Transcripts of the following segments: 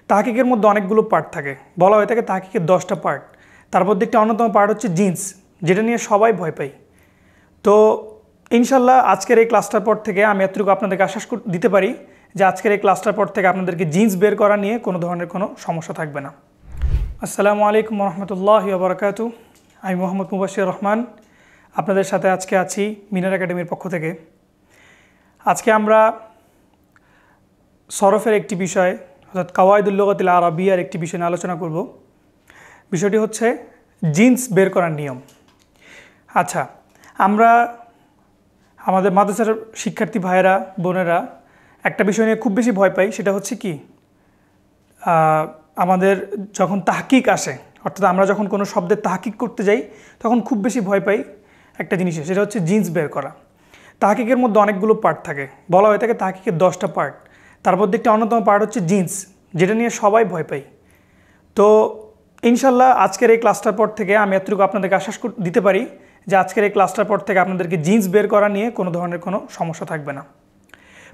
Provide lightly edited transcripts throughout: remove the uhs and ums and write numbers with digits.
তাহকিকের মধ্যে অনেকগুলো পার্ট থাকে, বলা হয়ে থাকে তাহকিকের 10টা পার্ট। তার মধ্যে একটি অন্যতম পার্ট হচ্ছে জিন্স, যেটা নিয়ে সবাই ভয় পাই। তো ইনশাল্লাহ আজকের এই ক্লাসটার পর থেকে আমি এতটুকু আপনাদেরকে আশ্বাস দিতে পারি যে আজকের এই ক্লাসটার পর থেকে আপনাদেরকে জিন্স বের করা নিয়ে কোনো ধরনের কোনো সমস্যা থাকবে না। আসসালামু আলাইকুম রহমতুল্লাহি ওয়া বারাকাতুহু। আমি মোহাম্মদ মুবাশশির রহমান, আপনাদের সাথে আজকে আছি মিনার একাডেমির পক্ষ থেকে। আজকে আমরা সরফের একটি বিষয় অর্থাৎ কাওয়াইদুল লুগাতিল আরাবিয়ার একটি বিষয় নিয়ে আলোচনা করব। বিষয়টি হচ্ছে জিন্স বের করার নিয়ম। আচ্ছা, আমরা আমাদের মাদ্রাসার শিক্ষার্থী ভাইয়েরা বোনেরা একটা বিষয় নিয়ে খুব বেশি ভয় পাই, সেটা হচ্ছে কি, আমাদের যখন তাহকিক আসে, অর্থাৎ আমরা যখন কোনো শব্দের তাহকিক করতে যাই তখন খুব বেশি ভয় পাই একটা জিনিসে, সেটা হচ্ছে জিন্স বের করা। তাহকিকের মধ্যে অনেকগুলো পার্ট থাকে, বলা হয়ে থাকে তাহকিকের 10টা পার্ট। তার মধ্যে একটি অন্যতম পার্ট হচ্ছে জিন্স, যেটা নিয়ে সবাই ভয় পাই। তো ইনশাল্লাহ আজকের এই ক্লাসটার পর থেকে আমি এতটুকু আপনাদেরকে আশ্বাস দিতে পারি যে আজকের এই ক্লাসটার পর থেকে আপনাদেরকে জিন্স বের করা নিয়ে কোনো ধরনের কোনো সমস্যা থাকবে না।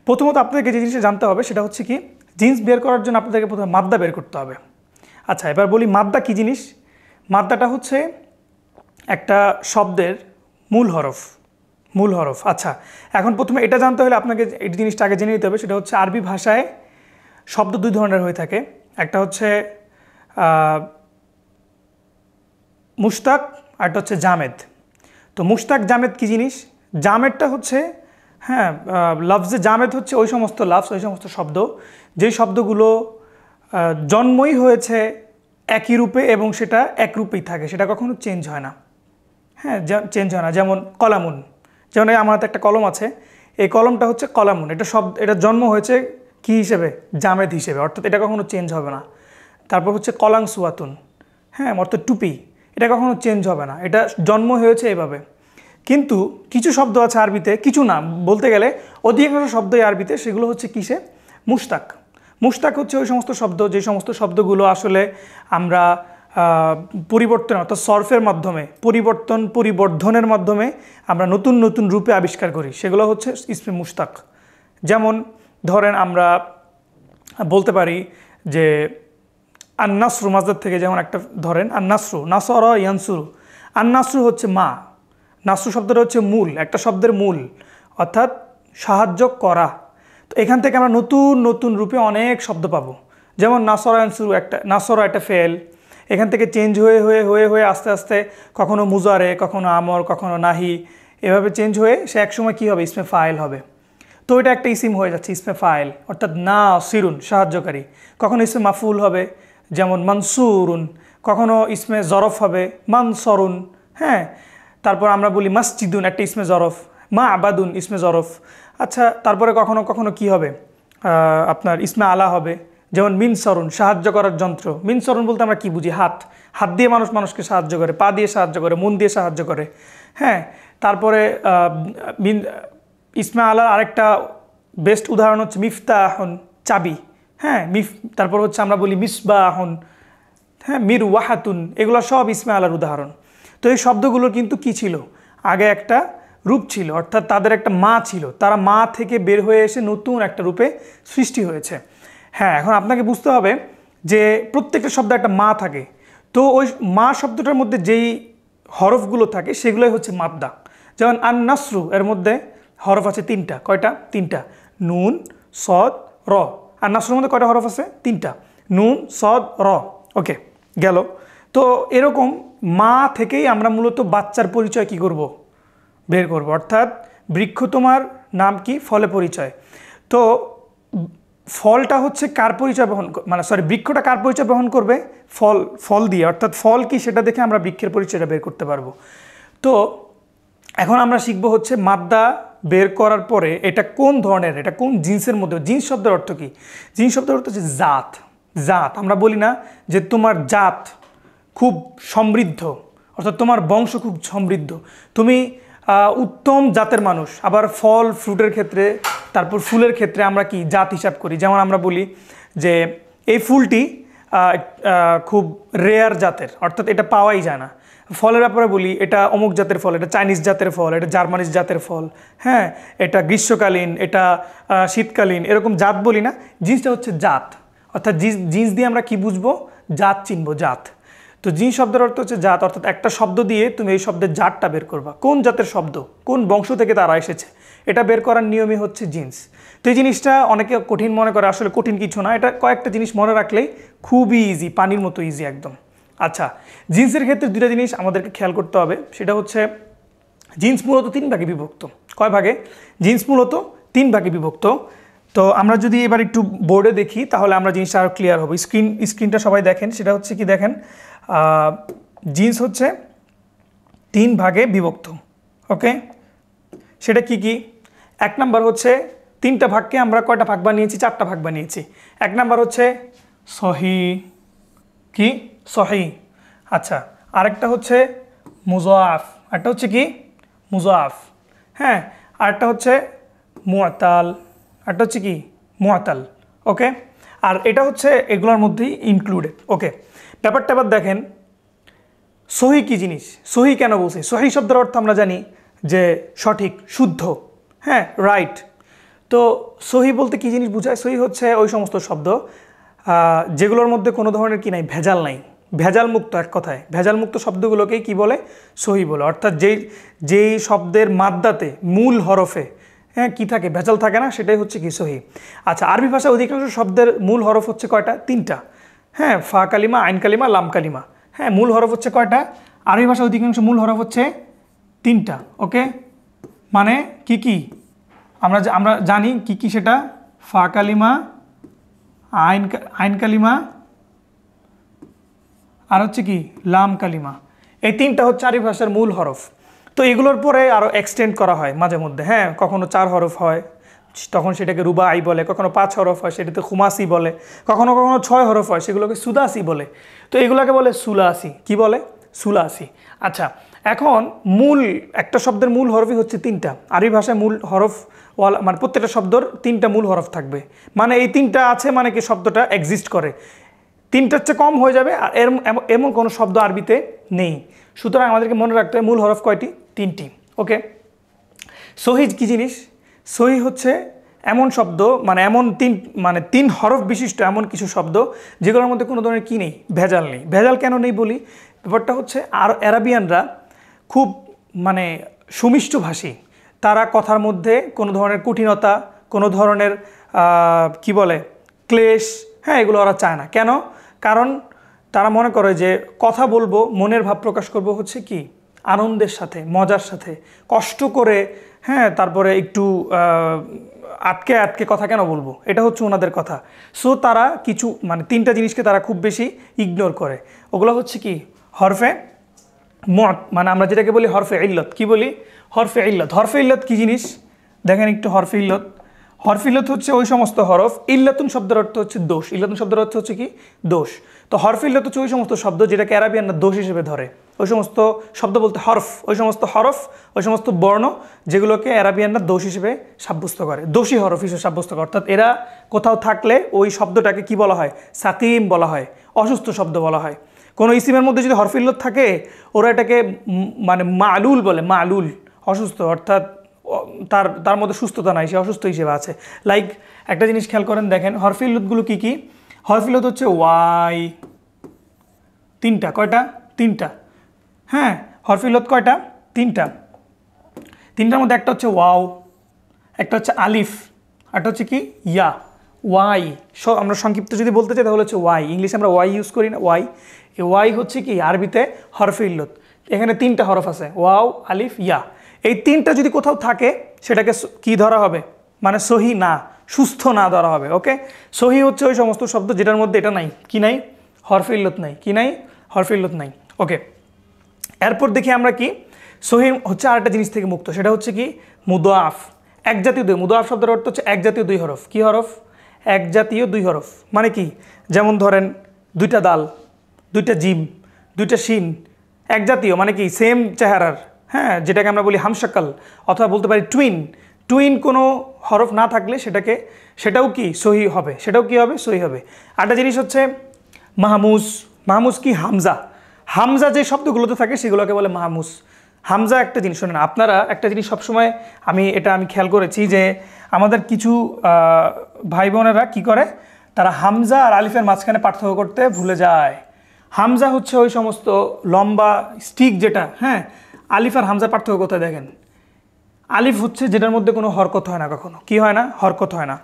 প্রথমত আপনাদেরকে যে জিনিসটা জানতে হবে সেটা হচ্ছে কি, জিন্স বের করার জন্য আপনাদেরকে প্রথমে মাদ্দা বের করতে হবে। আচ্ছা, এবার বলি মাদ্দা কী জিনিস। মাদ্দাটা হচ্ছে একটা শব্দের মূল হরফ। আচ্ছা, এখন প্রথমে এটা জানতে হলে আপনাকে এই জিনিসটা আগে জেনে নিতে হবে, সেটা হচ্ছে আরবি ভাষায় শব্দ দুই ধরনের হয়ে থাকে। একটা হচ্ছে মুশতাক, আর একটা হচ্ছে জামেদ। তো মুশতাক জামেদ কী জিনিস? জামেদটা হচ্ছে লফজে জামেদ হচ্ছে ওই সমস্ত লফজ, ওই সমস্ত শব্দ যেই শব্দগুলো জন্মই হয়েছে একই রূপে এবং সেটা এক রূপেই থাকে, সেটা কখনো চেঞ্জ হয় না। চেঞ্জ হয় না। যেমন কলামুন, যেমন আমার হাতে একটা কলম আছে, এই কলমটা হচ্ছে কলামুন, এটা জন্ম হয়েছে কি হিসেবে? জামেদ হিসেবে, অর্থাৎ এটা কখনো চেঞ্জ হবে না। তারপর হচ্ছে কলাং সুয়াতুন, অর্থাৎ টুপি, এটা কখনো চেঞ্জ হবে না, এটা জন্ম হয়েছে এভাবে। কিন্তু কিছু শব্দ আছে আরবিতে, কিছু না বলতে গেলে অধিকাংশ শব্দই আরবিতে, সেগুলো হচ্ছে কিসে? মুশতাক। মুশতাক হচ্ছে ওই সমস্ত শব্দ যে সমস্ত শব্দগুলো আসলে আমরা পরিবর্তন অর্থাৎ সরফের মাধ্যমে পরিবর্ধনের মাধ্যমে আমরা নতুন নতুন রূপে আবিষ্কার করি, সেগুলো হচ্ছে ইসমে মুশতাক। যেমন ধরেন আমরা বলতে পারি যে আন্নাসরু, মাজদার থেকে যেমন একটা ধরেন আন্নাসরু, নাসরা ইয়ানসুরু। আন্নাসরু হচ্ছে মা, নাসরু শব্দটা হচ্ছে মূল, একটা শব্দের মূল, অর্থাৎ সাহায্য করা। তো এখান থেকে আমরা নতুন নতুন রূপে অনেক শব্দ পাবো। যেমন নাসরা ইয়ানসুরু, নাসরা একটা ফেল, এখান থেকে চেঞ্জ হয়ে হয়ে হয়ে হয়ে আস্তে আস্তে কখনো মুজারে, কখনো আমর, কখনো নাহি, এভাবে চেঞ্জ হয়ে সে একসময় কী হবে? ইসমে ফাইল হবে। তো এটা একটা ইসিম হয়ে যাচ্ছে, ইসমে ফাইল, অর্থাৎ না সিরুন, সাহায্যকারী। কখনো ইসমে মাফুল হবে, যেমন মানসুরুন। কখনো ইসমে জরফ হবে, মানসরুন। তারপর আমরা বলি মসজিদুন, একটা ইসমে জরফ। মা আবাদুন, ইসমে জরফ। আচ্ছা, তারপরে কখনো কখনো কি হবে? আপনার ইসমে আলা হবে, যেমন মিনসরুন, সাহায্য করার যন্ত্র। মিনসরুন বলতে আমরা কি বুঝি? হাত দিয়ে মানুষকে সাহায্য করে, পা দিয়ে সাহায্য করে, মন দিয়ে সাহায্য করে। তারপরে ইসমে আলার আরেকটা বেস্ট উদাহরণ হচ্ছে মিফতাহুন, চাবি। তারপর হচ্ছে আমরা বলি মিসবাহুন, মির ওয়াহাতুন, এগুলো সব ইসমে আলার উদাহরণ। তো এই শব্দগুলোর কিন্তু কি ছিল? আগে একটা রূপ ছিল, অর্থাৎ তাদের একটা মা ছিল, তারা মা থেকে বের হয়ে এসে নতুন একটা রূপে সৃষ্টি হয়েছে। এখন আপনাকে বুঝতে হবে যে প্রত্যেকটা শব্দে একটা মা থাকে। তো ওই মা শব্দটার মধ্যে যেই হরফগুলো থাকে সেগুলোই হচ্ছে মাদ্দা। যেমন আন নাসরু, এর মধ্যে হরফ আছে 3টা। কয়টা? 3টা। নুন, সদ, র। আর নাসরুর মধ্যে কয়টা হরফ আছে? 3টা। নুন, সদ, র। ওকে, গেল। তো এরকম মা থেকেই আমরা মূলত বাচ্চার পরিচয় কি করব? বের করব। অর্থাৎ বৃক্ষ তোমার নাম কি? ফলে পরিচয়। তো ফলটা হচ্ছে কার পরিচয় বহন, বৃক্ষটা কার পরিচয় বহন করবে? ফল দিয়ে। অর্থাৎ ফল কি সেটা দেখে আমরা বৃক্ষের পরিচয়টা বের করতে পারবো। তো এখন আমরা শিখবো হচ্ছে মাদ্দা বের করার পরে এটা কোন ধরনের, এটা কোন জিন্সের মধ্যে। জিন্স শব্দের অর্থ কি? জিন্স শব্দের অর্থ হচ্ছে জাত। আমরা বলি না যে তোমার জাত খুব সমৃদ্ধ, অর্থাৎ তোমার বংশ খুব সমৃদ্ধ, তুমি উত্তম জাতের মানুষ। আবার ফল ফ্রুটের ক্ষেত্রে, তারপর ফুলের ক্ষেত্রে আমরা কি জাত হিসাব করি। যেমন আমরা বলি যে এই ফুলটি খুব রেয়ার জাতের, অর্থাৎ এটা পাওয়াই যায় না। ফলের ব্যাপারে বলি এটা অমুক জাতের ফল, এটা চাইনিজ জাতের ফল, এটা জার্মানিজ জাতের ফল, এটা গ্রীষ্মকালীন, এটা শীতকালীন, এরকম জাত বলি না। জিনিসটা হচ্ছে জাত, অর্থাৎ জিন্স দিয়ে আমরা কি বুঝবো, জাত চিনবো, জাত। তো জিন্স শব্দের অর্থ হচ্ছে জাত, অর্থাৎ একটা শব্দ দিয়ে তুমি এই শব্দের জাতটা বের করবা, কোন জাতের শব্দ, কোন বংশ থেকে তারা এসেছে, এটা বের করার নিয়মই হচ্ছে জিন্স। তো এই জিনিসটা অনেকে কঠিন মনে করে, আসলে কঠিন কিছু না, এটা কয়েকটা জিনিস মনে রাখলেই খুবই ইজি, পানির মতো ইজি একদম। আচ্ছা, জিন্সের ক্ষেত্রে দুটা জিনিস আমাদেরকে খেয়াল করতে হবে, সেটা হচ্ছে জিন্স মূলত 3 ভাগে বিভক্ত। কয় ভাগে? জিন্স মূলত 3 ভাগে বিভক্ত। তো আমরা যদি এবার একটু বোর্ডে দেখি তাহলে আমরা জিনিসটা আরও ক্লিয়ার হবে। স্ক্রিনটা সবাই দেখেন, সেটা হচ্ছে কি দেখেন, জিন্স হচ্ছে 3 ভাগে বিভক্ত। ওকে, সেটা কি কি? 1 নাম্বার হচ্ছে 3টা ভাগকে আমরা কয়টা ভাগ বানিয়েছি? 4টা ভাগ বানিয়েছি। 1 নাম্বার হচ্ছে সহি, কি সহি। আচ্ছা, আরেকটা হচ্ছে মুজাফ, একটা হচ্ছে কি মুজাফ, হ্যাঁ, আরেকটা হচ্ছে মুআতাল, একটা হচ্ছে কি মুআতাল। ওকে, আর এটা হচ্ছে এগুলোর মধ্যেই ইনক্লুডেড। ওকে, ব্যাপারটা এবার দেখেন, সহি কি জিনিস, সহি কেন বলছি? সহি শব্দের অর্থ আমরা জানি যে সঠিক, শুদ্ধ, হ্যাঁ, রাইট। তো সহি বলতে কি জিনিস বোঝায়? সহি হচ্ছে ওই সমস্ত শব্দ যেগুলোর মধ্যে কোনো ধরনের কি নাই, ভেজাল নাই, ভেজাল মুক্ত। এক কথায় ভেজাল মুক্ত শব্দগুলোকেই কি বলে? সহি বলে। অর্থাৎ যেই শব্দের মাদ্দাতে, মূল হরফে, হ্যাঁ, কি থাকে, ভেজাল থাকে না, সেটাই হচ্ছে কি সহি। আচ্ছা, আরবি ভাষায় অধিকাংশ শব্দের মূল হরফ হচ্ছে কয়টা? 3টা, হ্যাঁ, ফা কালিমা, আইন কালিমা, লাম কালিমা। হ্যাঁ, মূল হরফ হচ্ছে কয়টা? আরবি ভাষায় অধিকাংশ মূল হরফ হচ্ছে 3টা। ওকে, মানে কি কি আমরা জানি কি কি, সেটা ফা কালিমা, আইন কালিমা, আর হচ্ছে কি লাম কালিমা। এই 3টা হচ্ছে আরবি ভাষার মূল হরফ। তো এগুলোর পরে আরও এক্সটেন্ড করা হয় মাঝে মধ্যে, হ্যাঁ, কখনো 4 হরফ হয়, তখন সেটাকে রুবাই বলে, কখনো 5 হরফ হয়, সেটাতে খুমাসি বলে, কখনো কখনো 6 হরফ হয়, সেগুলোকে সুদাসি বলে। তো এগুলোকে বলে সুলাসি, কি বলে? সুলাসি। আচ্ছা, এখন মূল একটা শব্দের মূল হরফই হচ্ছে 3টা। আরবি ভাষায় মূল হরফ মানে প্রত্যেকটা শব্দের 3টা মূল হরফ থাকবে, মানে এই 3টা আছে মানে কি শব্দটা এক্সিস্ট করে। 3টার চেয়ে কম হয়ে যাবে আর এমন কোনো শব্দ আরবিতে নেই। সুতরাং আমাদেরকে মনে রাখতে হবে মূল হরফ কয়টি? 3টি। ওকে, সহি কি জিনিস? সহি হচ্ছে এমন শব্দ, মানে এমন 3 হরফ বিশিষ্ট এমন কিছু শব্দ যেগুলোর মধ্যে কোনো ধরনের কি নেই, ভেজাল নেই। ভেজাল কেন নেই বলি, ব্যাপারটা হচ্ছে আর আরাবিয়ানরা খুব মানে সুমিষ্টভাষী, তারা কথার মধ্যে কোনো ধরনের কঠিনতা, কোনো ধরনের কি বলে ক্লেশ, হ্যাঁ, এগুলো ওরা চায় না। কেন? কারণ তারা মনে করে যে কথা বলবো, মনের ভাব প্রকাশ করব হচ্ছে কি আনন্দের সাথে, মজার সাথে, কষ্ট করে, হ্যাঁ, তারপরে একটু আটকে আটকে কথা কেন বলবো, এটা হচ্ছে ওনাদের কথা। সো তারা কিছু মানে 3টা জিনিসকে তারা খুব বেশি ইগনোর করে। ওগুলো হচ্ছে কি হরফে মত, মানে আমরা যেটাকে বলি হরফে ইল্লত। কি বলি? হরফে ইল্লত। হরফে ইল্লত কি জিনিস দেখেন একটু। হরফে ইল্লত, হরফে ইল্লত হচ্ছে ওই সমস্ত হরফ, ইল্লাতুন শব্দের অর্থ হচ্ছে দোষ, ইল্লাতুন শব্দের অর্থ হচ্ছে কি দোষ। তো হরফে ইল্লত হচ্ছে ওই সমস্ত শব্দ যেটাকে আরাবিয়ানরা দোষ হিসেবে ধরে। ওই সমস্ত শব্দ বলতে হরফ, ওই সমস্ত হরফ, ওই সমস্ত বর্ণ যেগুলোকে আরাবিয়ানরা দোষ হিসেবে সাব্যস্ত করে, দোষী হরফ হিসেবে সাব্যস্ত করে। অর্থাৎ এরা কোথাও থাকলে ওই শব্দটাকে কি বলা হয়? সাকিম বলা হয়, অসুস্থ শব্দ বলা হয়। কোনো ইসিমের মধ্যে যদি হরফে ইল্লত থাকে ওরা এটাকে মানে মালুল বলে, মালুল, অসুস্থ, অর্থাৎ তার মধ্যে সুস্থতা নাই, সে অসুস্থ হিসেবে আছে। লাইক একটা জিনিস খেয়াল করেন, দেখেন হরফে ইল্লতগুলো কী কী। হরফে ইল্লত হচ্ছে ওয়াই, 3টা। কয়টা? 3টা। হ্যাঁ, হরফে ইল্লত কয়টা? 3টা। 3টার মধ্যে একটা হচ্ছে ওয়াও, একটা হচ্ছে আলিফ, একটা হচ্ছে কি ইয়া। ওয়াই আমরা সংক্ষিপ্ত যদি বলতে চাই তাহলে হচ্ছে ওয়াই। ইংলিশে আমরা ওয়াই ইউজ করি না, ওয়াই। এই ওয়াই হচ্ছে কি আরবিতে হরফে ইল্লত। এখানে 3টা হরফ আছে, ওয়াও, আলিফ, ইয়া। এই 3টা যদি কোথাও থাকে সেটাকে কি ধরা হবে? মানে সহি না, সুস্থ না ধরা হবে। ওকে, সহি হচ্ছে ওই সমস্ত শব্দ যেটার মধ্যে এটা নাই, কি নাই? হরফে ইল্লত নাই। কি নাই? হরফে ইল্লত নাই। ওকে, এরপর দেখি আমরা কি সহি হচ্ছে আরেকটা জিনিস থেকে মুক্ত, সেটা হচ্ছে কি মুদাফ, এক জাতীয় 2। মুদাফ শব্দের অর্থ হচ্ছে এক জাতীয় 2 হরফ। কি হরফ? এক জাতীয় 2 হরফ। মানে কি? যেমন ধরেন 2টা দাল, 2টা জিম, 2টা শিন, এক জাতীয় মানে কি সেম চেহারার, হ্যাঁ, যেটাকে আমরা বলি হামশাকাল, অথবা বলতে পারি টুইন। টুইন কোনো হরফ না থাকলে সেটাও কি সহি হবে, সেটাও কি হবে? সহি হবে। আরেকটা জিনিস হচ্ছে মাহমুজ। মাহমুজ কি? হামজা। হামজা যে শব্দগুলোতে থাকে সেগুলোকে বলে মাহমুজ। হামজা একটা জিনিস, শোনেন আপনারা একটা জিনিস সবসময় আমি খেয়াল করেছি যে আমাদের কিছু ভাই বোনেরা কী করে, তারা হামজা আর আলিফের মাঝখানে পার্থক্য করতে ভুলে যায়। হামজা হচ্ছে ওই সমস্ত লম্বা স্টিক যেটা, হ্যাঁ। আলিফ আর হামজার পার্থক্য কোথায় দেখেন? আলিফ হচ্ছে যেটার মধ্যে কোনো হরকত হয় না, কখনো কি হয় না, হরকত হয় না।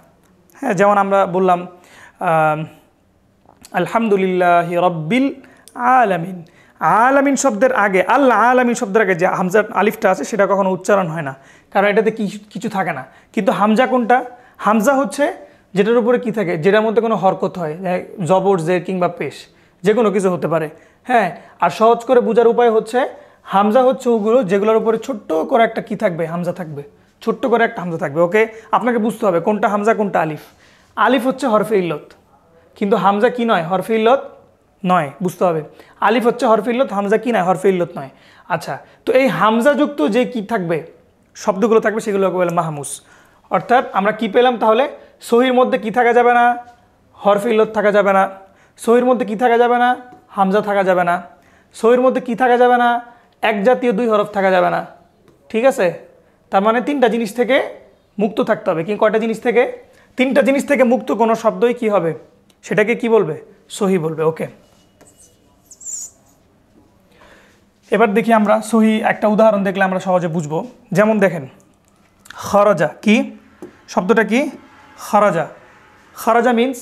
হ্যাঁ, যেমন আমরা বললাম আলহামদুলিল্লাহ রব্বিল আলামিন, আলামিন শব্দের আগে, আল্লাহ আলামিন শব্দের আগে যে হামজার আলিফটা আছে সেটা কখনো উচ্চারণ হয় না, কারণ এটাতে কিছু থাকে না। কিন্তু হামজা কোনটা? হামজা হচ্ছে যেটার উপরে কি থাকে, যেটার মধ্যে কোনো হরকত হয়, জবর জের কিংবা পেশ, যে কোনো কিছু হতে পারে। হ্যাঁ, আর সহজ করে বোঝার উপায় হচ্ছে হামজা হচ্ছে ওগুলো যেগুলোর উপরে ছোট্ট করে একটা কি থাকবে, হামজা থাকবে, ছোট্ট করে একটা হামজা থাকবে। ওকে, আপনাকে বুঝতে হবে কোনটা হামজা কোনটা আলিফ। আলিফ হচ্ছে হরফে ইল্লত, কিন্তু হামজা কি নয়, হরফে ইল্লত নয়, বুঝতে হবে। আলিফ হচ্ছে হরফে ইল্লত, হামজা কি নয়, হরফে ইল্লত নয়। আচ্ছা, তো এই হামজাযুক্ত যে কি থাকবে, শব্দগুলো থাকবে, সেগুলোকে বলে মাহমুজ। অর্থাৎ আমরা কি পেলাম তাহলে? সহির মধ্যে কি থাকা যাবে না, হরফে ইল্লত থাকা যাবে না। সহির মধ্যে কি থাকা যাবে না, হামজা থাকা যাবে না। সহির মধ্যে কি থাকা যাবে না, এক জাতীয় দুই হরফ থাকা যাবে না। ঠিক আছে, তার মানে তিনটা জিনিস থেকে মুক্ত থাকতে হবে। কি কয়টা জিনিস থেকে? তিনটা জিনিস থেকে মুক্ত কোনো শব্দই কি হবে, সেটাকে কি বলবে, সহি বলবে। ওকে, এবার দেখি আমরা সহি একটা উদাহরণ দেখলে আমরা সহজে বুঝবো। যেমন দেখেন, খরাজা কি শব্দটা, কি খরাজা। খরাজা মিন্স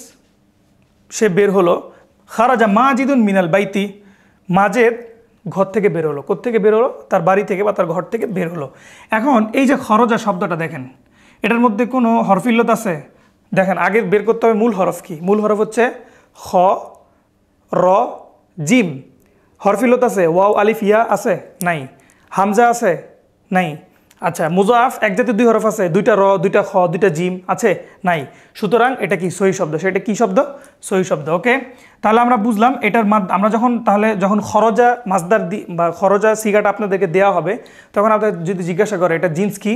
সে বের হলো। খরাজা মাজিদুন মিনাল বাইতি, মাজেদ ঘর থেকে বের হলো। কোত্থেকে বের হলো? তার বাড়ি থেকে বা তার ঘর থেকে বের হলো। এখন এই যে খরজা শব্দটা দেখেন, এটার মধ্যে কোনো হরফিল্লত আছে? দেখেন, আগে বের করতে হবে মূল হরফ কি। মূল হরফ হচ্ছে খ, র, জিম। হরফিল্লত আছে? ওয়াও আলিফ ইয়া আছে? নাই। হামজা আছে? নাই। আচ্ছা, মুজাফ এক জাতীয় দুই হরফ আছে? দুইটা র, দুইটা খ, দুইটা জিম আছে? নাই। সুতরাং এটা কি সহি শব্দ, সেটা কি শব্দ, সহি শব্দ। ওকে, তাহলে আমরা বুঝলাম এটার আমরা যখন খরজা মাসদার বা খরজা সিগাটা আপনাদেরকে দেওয়া হবে, তখন আপনাদের যদি জিজ্ঞাসা করে এটা জিন্স কি,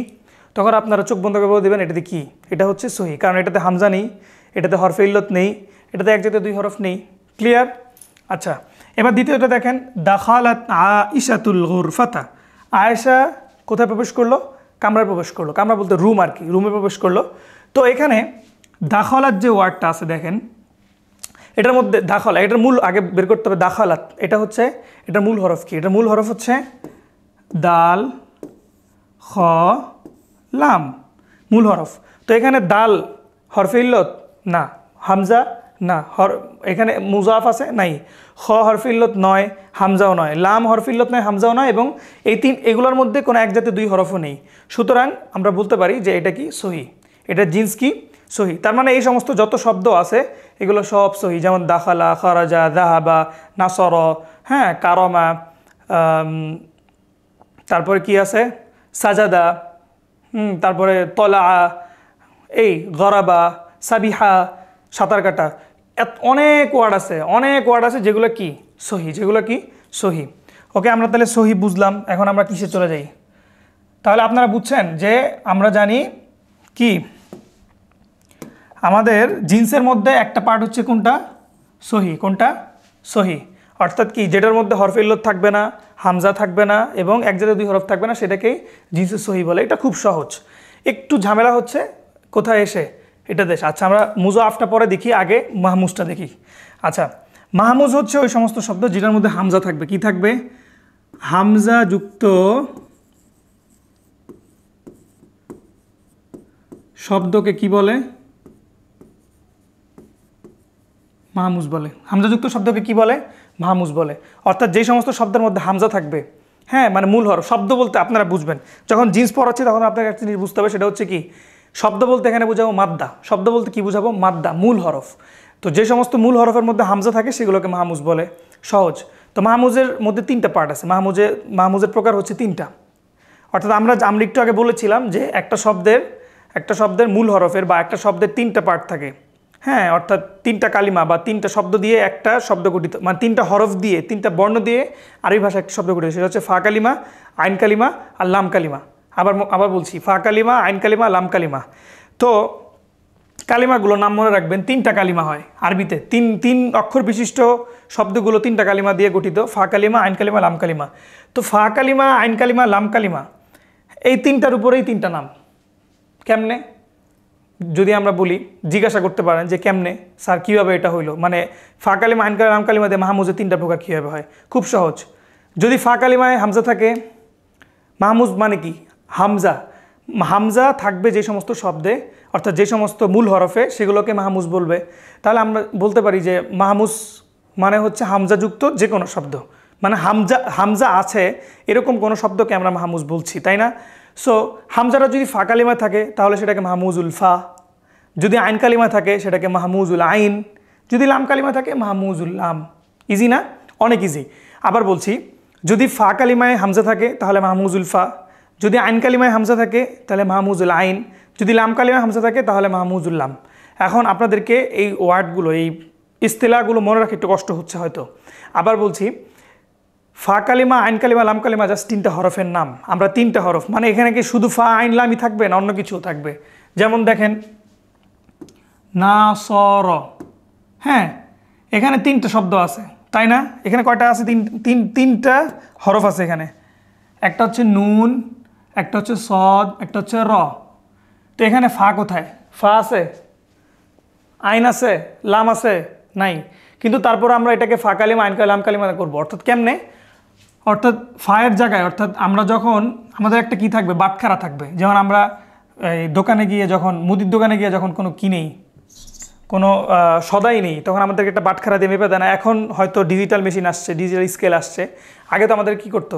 তখন আপনারা চোখ বন্ধ করে বলে দেবেন এটাতে কি, এটা হচ্ছে সহি, কারণ এটাতে হামজা নেই, এটাতে হরফে ইল্লত নেই, এটাতে এক জাতীয় দুই হরফ নেই। ক্লিয়ার? আচ্ছা, এবার দ্বিতীয়টা দেখেন, দাখালাত আইশাতুল গুরফাতা। আয়েশা কোথায় প্রবেশ করলো? কামরায় প্রবেশ করলো। কামরা বলতে রুম আর কি, রুমে প্রবেশ করলো। তো এখানে দাখালাত যে ওয়ার্ডটা আছে দেখেন, এটার মধ্যে দাখালা, এটার মূল আগে বের করতে হবে। দাখালাত এটা হচ্ছে, এটার মূল হরফ কি? এটার মূল হরফ হচ্ছে দাল, খ, লাম, মূল হরফ। তো এখানে দাল হরফে ইল্লত না, হামজা না, এখানে মুজাফ আছে নাই, খ হরফে ইল্লত নয়, হামজাও নয়, লাম হরফে ইল্লত নয়, হামজাও নয়, এবং এগুলোর মধ্যে কোনো এক জাতীয় দুই হরফও নেই। সুতরাং আমরা বলতে পারি যে এটা কি সহি, এটা জিন্স কি সহি। তার মানে এই সমস্ত যত শব্দ আছে এগুলো সব সহি। যেমন দাখালা, খরাজা, দাহাবা, নাসর, হ্যাঁ, কারমা, তারপরে কি আছে, সাজাদা, তারপরে তলা, এই গরাবা, সাবিহা, সাঁতার কাটা, অনেক ওয়ার্ড আছে, অনেক ওয়ার্ড আছে যেগুলো কি সহি, যেগুলো কি সহি। ওকে, আমরা তাহলে সহি বুঝলাম। এখন আমরা কিসে চলে যাই? তাহলে আপনারা বুঝছেন যে আমরা জানি কি আমাদের জিন্সের মধ্যে একটা পার্ট হচ্ছে কোনটা, সহি। কোনটা? সহি। অর্থাৎ কি, যেটার মধ্যে হরফে ইল্লত থাকবে না, হামজা থাকবে না, এবং এক জাতীয় দুই হরফ থাকবে না, সেটাকেই জিন্সের সহি বলে। এটা খুব সহজ। একটু ঝামেলা হচ্ছে কোথায় এসে, এটা দেশ। আচ্ছা, আমরা মুজাফটা পরে দেখি, আগে মাহমুজটা দেখি। আচ্ছা, মাহমুজ হচ্ছে ওই সমস্ত শব্দ যেটার মধ্যে হামজা থাকবে। কি থাকবে? হামজা যুক্ত শব্দকে কি বলে? মাহমুজ বলে। হামজাযুক্ত শব্দকে কি বলে? মাহমুজ বলে। অর্থাৎ যেই সমস্ত শব্দের মধ্যে হামজা থাকবে, হ্যাঁ, মানে মূল হরফ। শব্দ বলতে আপনারা বুঝবেন, যখন জিন্স পড়াচ্ছি তখন আপনাকে একটা জিনিস বুঝতে হবে, সেটা হচ্ছে কি, শব্দ বলতে এখানে বুঝাবো মাদ্দা। শব্দ বলতে কি বুঝাবো? মাদ্দা, মূল হরফ। তো যে সমস্ত মূল হরফের মধ্যে হামজা থাকে সেগুলোকে মাহমুজ বলে। সহজ। তো মাহমুজের মধ্যে তিনটা পার্ট আছে। মাহমুজের প্রকার হচ্ছে তিনটা। অর্থাৎ আমরা একটু আগে বলেছিলাম যে একটা শব্দের মূল হরফের বা একটা শব্দের তিনটা পার্ট থাকে। হ্যাঁ, অর্থাৎ তিনটা কালিমা বা তিনটা শব্দ দিয়ে একটা শব্দ গঠিত, মানে তিনটা হরফ দিয়ে, তিনটা বর্ণ দিয়ে আরবি ভাষায় একটা শব্দ গঠিত। সেটা হচ্ছে ফা কালিমা, আইন কালিমা আর লাম কালিমা। আবার বলছি, ফা কালিমা, আইন কালিমা, লাম কালিমা। তো কালিমাগুলো নাম মনে রাখবেন, তিনটা কালিমা হয় আরবিতে। তিন অক্ষর বিশিষ্ট শব্দগুলো তিনটা কালিমা দিয়ে গঠিত, ফা কালিমা, আইন কালিমা, লাম কালিমা। তো ফা কালিমা, আইন কালিমা, লাম কালিমা, এই তিনটার উপরেই তিনটা নাম। কেমনে? যদি আমরা বলি জিজ্ঞাসা করতে পারেন যে কেমনে স্যার কীভাবে এটা হইলো, মানে ফা কালিমা আইন কালিমা লাম কালিমা দিয়ে মাহমুজের 3টা প্রকার কীভাবে হয়? খুব সহজ। যদি ফা কালিমায় হামজা থাকে, মাহমুজ মানে কি? হামজা। হামজা থাকবে যে সমস্ত শব্দে, অর্থাৎ যে সমস্ত মূল হরফে, সেগুলোকে মাহমুজ বলবে। তাহলে আমরা বলতে পারি যে মাহমুজ মানে হচ্ছে হামজাযুক্ত যে কোনো শব্দ, মানে হামজা আছে এরকম কোনো শব্দকে আমরা মাহমুজ বলছি, তাই না? সো হামজাটা যদি ফা কালিমা থাকে তাহলে সেটাকে মাহমুজুল ফা, যদি আইন কালিমা থাকে সেটাকে মাহমুজুল আইন, যদি লাম কালিমা থাকে মাহমুজুল লাম। ইজি না? অনেক ইজি। আবার বলছি, যদি ফা কালিমায় হামজা থাকে তাহলে মাহমুজুল ফা, যদি আইন কালিমায় হামজা থাকে তাহলে মাহমুজুল আইন, যদি লাম কালিমায় হামজা থাকে তাহলে মাহমুজুল লাম। এখন আপনাদেরকে এই ওয়ার্ডগুলো, এই ইস্তিলাহগুলো মনে রাখতে একটু কষ্ট হচ্ছে হয়তো। আবার বলছি, ফা কালিমা আইন কালিমা লাম কালিমা জাস্ট 3টা হরফের নাম। আমরা 3টা হরফ, মানে এখানে কি শুধু ফা আইন লামই থাকবে না অন্য কিছুও থাকবে? যেমন দেখেন নাসর, হ্যাঁ এখানে 3টা শব্দ আছে, তাই না? এখানে কয়টা আছে? তিনটা হরফ আছে এখানে। একটা হচ্ছে নুন, একটা হচ্ছে সদ, একটা হচ্ছে র। তো এখানে ফা কোথায়? ফা আছে? আইন আছে? লাম আছে? নাই। কিন্তু তারপর আমরা এটাকে ফা কালিমা আইন কালিমা লাম কালিমা করবো। অর্থাৎ কেমনে? অর্থাৎ ফায়ের জায়গায়, অর্থাৎ আমরা যখন আমাদের একটা কি থাকবে, বাটখারা থাকবে। যেমন আমরা এই দোকানে গিয়ে, যখন মুদির দোকানে গিয়ে যখন কোনো কিনেই, কোনো সদাই নেই, তখন আমাদেরকে একটা বাটখারা দিয়ে মেপে দেয় না? এখন হয়তো ডিজিটাল মেশিন আসছে, ডিজিটাল স্কেল আসছে। আগে তো আমাদের কি করতো,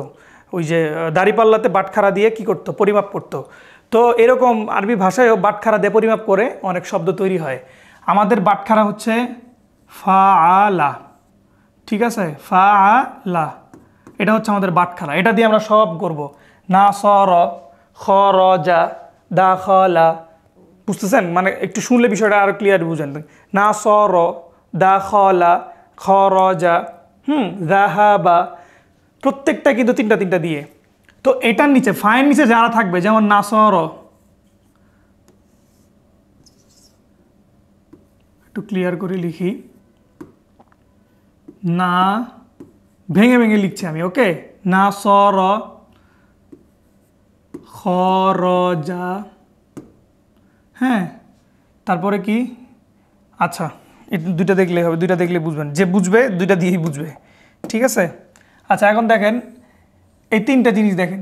ওই যে দাড়িপাল্লাতে বাটখারা দিয়ে কি করতো, পরিমাপ করতো। তো এরকম আরবি ভাষায়ও বাটখারা দিয়ে পরিমাপ করে অনেক শব্দ তৈরি হয়। আমাদের বাটখারা হচ্ছে ফা আলা, ঠিক আছে? ফা আলা, এটা হচ্ছে আমাদের বাটখারা। এটা দিয়ে আমরা সব করব। না সর, খ র যা, দা খ লা। বুঝতেছেন? মানে একটু শুনলে বিষয়টা আরো ক্লিয়ার বুঝেন। না সর, দা খ লা, খ র যা, জাহাবা, প্রত্যেকটা কিন্তু 3টা দিয়ে। তো এটার নিচে, ফায়ের নিচে যারা থাকবে, যেমন নাসর, একটু ক্লিয়ার করে লিখি, না ভেঙে ভেঙে লিখছি আমি, ওকে? না সর, খরজা, হ্যাঁ তারপরে কি? আচ্ছা, এটা 2টা দেখলে হবে, 2টা দেখলে বুঝবেন, যে বুঝবে 2টা দিয়েই বুঝবে, ঠিক আছে? আচ্ছা এখন দেখেন এই 3টা জিনিস দেখেন,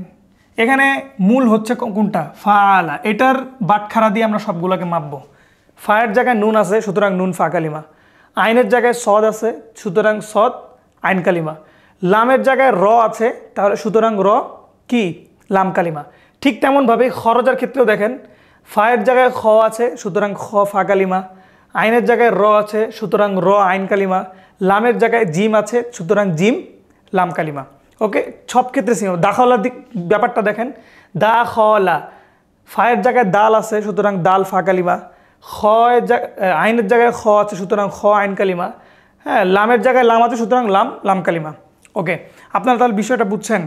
এখানে মূল হচ্ছে কোনটা? ফা আলা। এটার বাটখারা দিয়ে আমরা সবগুলোকে মাপবো। ফায়ের জায়গায় নুন আছে, সুতরাং নুন ফা কালিমা। আইনের জায়গায় সদ আছে, সুতরাং সদ আইন কালিমা। লামের জায়গায় র আছে, তাহলে সুতরাং র কি? লাম কালিমা। ঠিক তেমনভাবে খরজার ক্ষেত্রেও দেখেন, ফায়ের জায়গায় খ আছে, সুতরাং খ ফা কালিমা। আইনের জায়গায় র আছে, সুতরাং র আইন কালিমা। লামের জায়গায় জিম আছে, সুতরাং জিম লাম কালিমা। ওকে, সব ক্ষেত্রে সিম। দাখলার দিক ব্যাপারটা দেখেন, দা খলা, ফায়ের জায়গায় দাল আছে, সুতরাং দাল ফা কালিমা। আইনের জায়গায় খ আছে, সুতরাং খ আইন কালিমা। হ্যাঁ, লামের জায়গায় লাম আছে, সুতরাং লাম লাম কালিমা। ওকে, আপনারা তাহলে বিষয়টা বুঝছেন।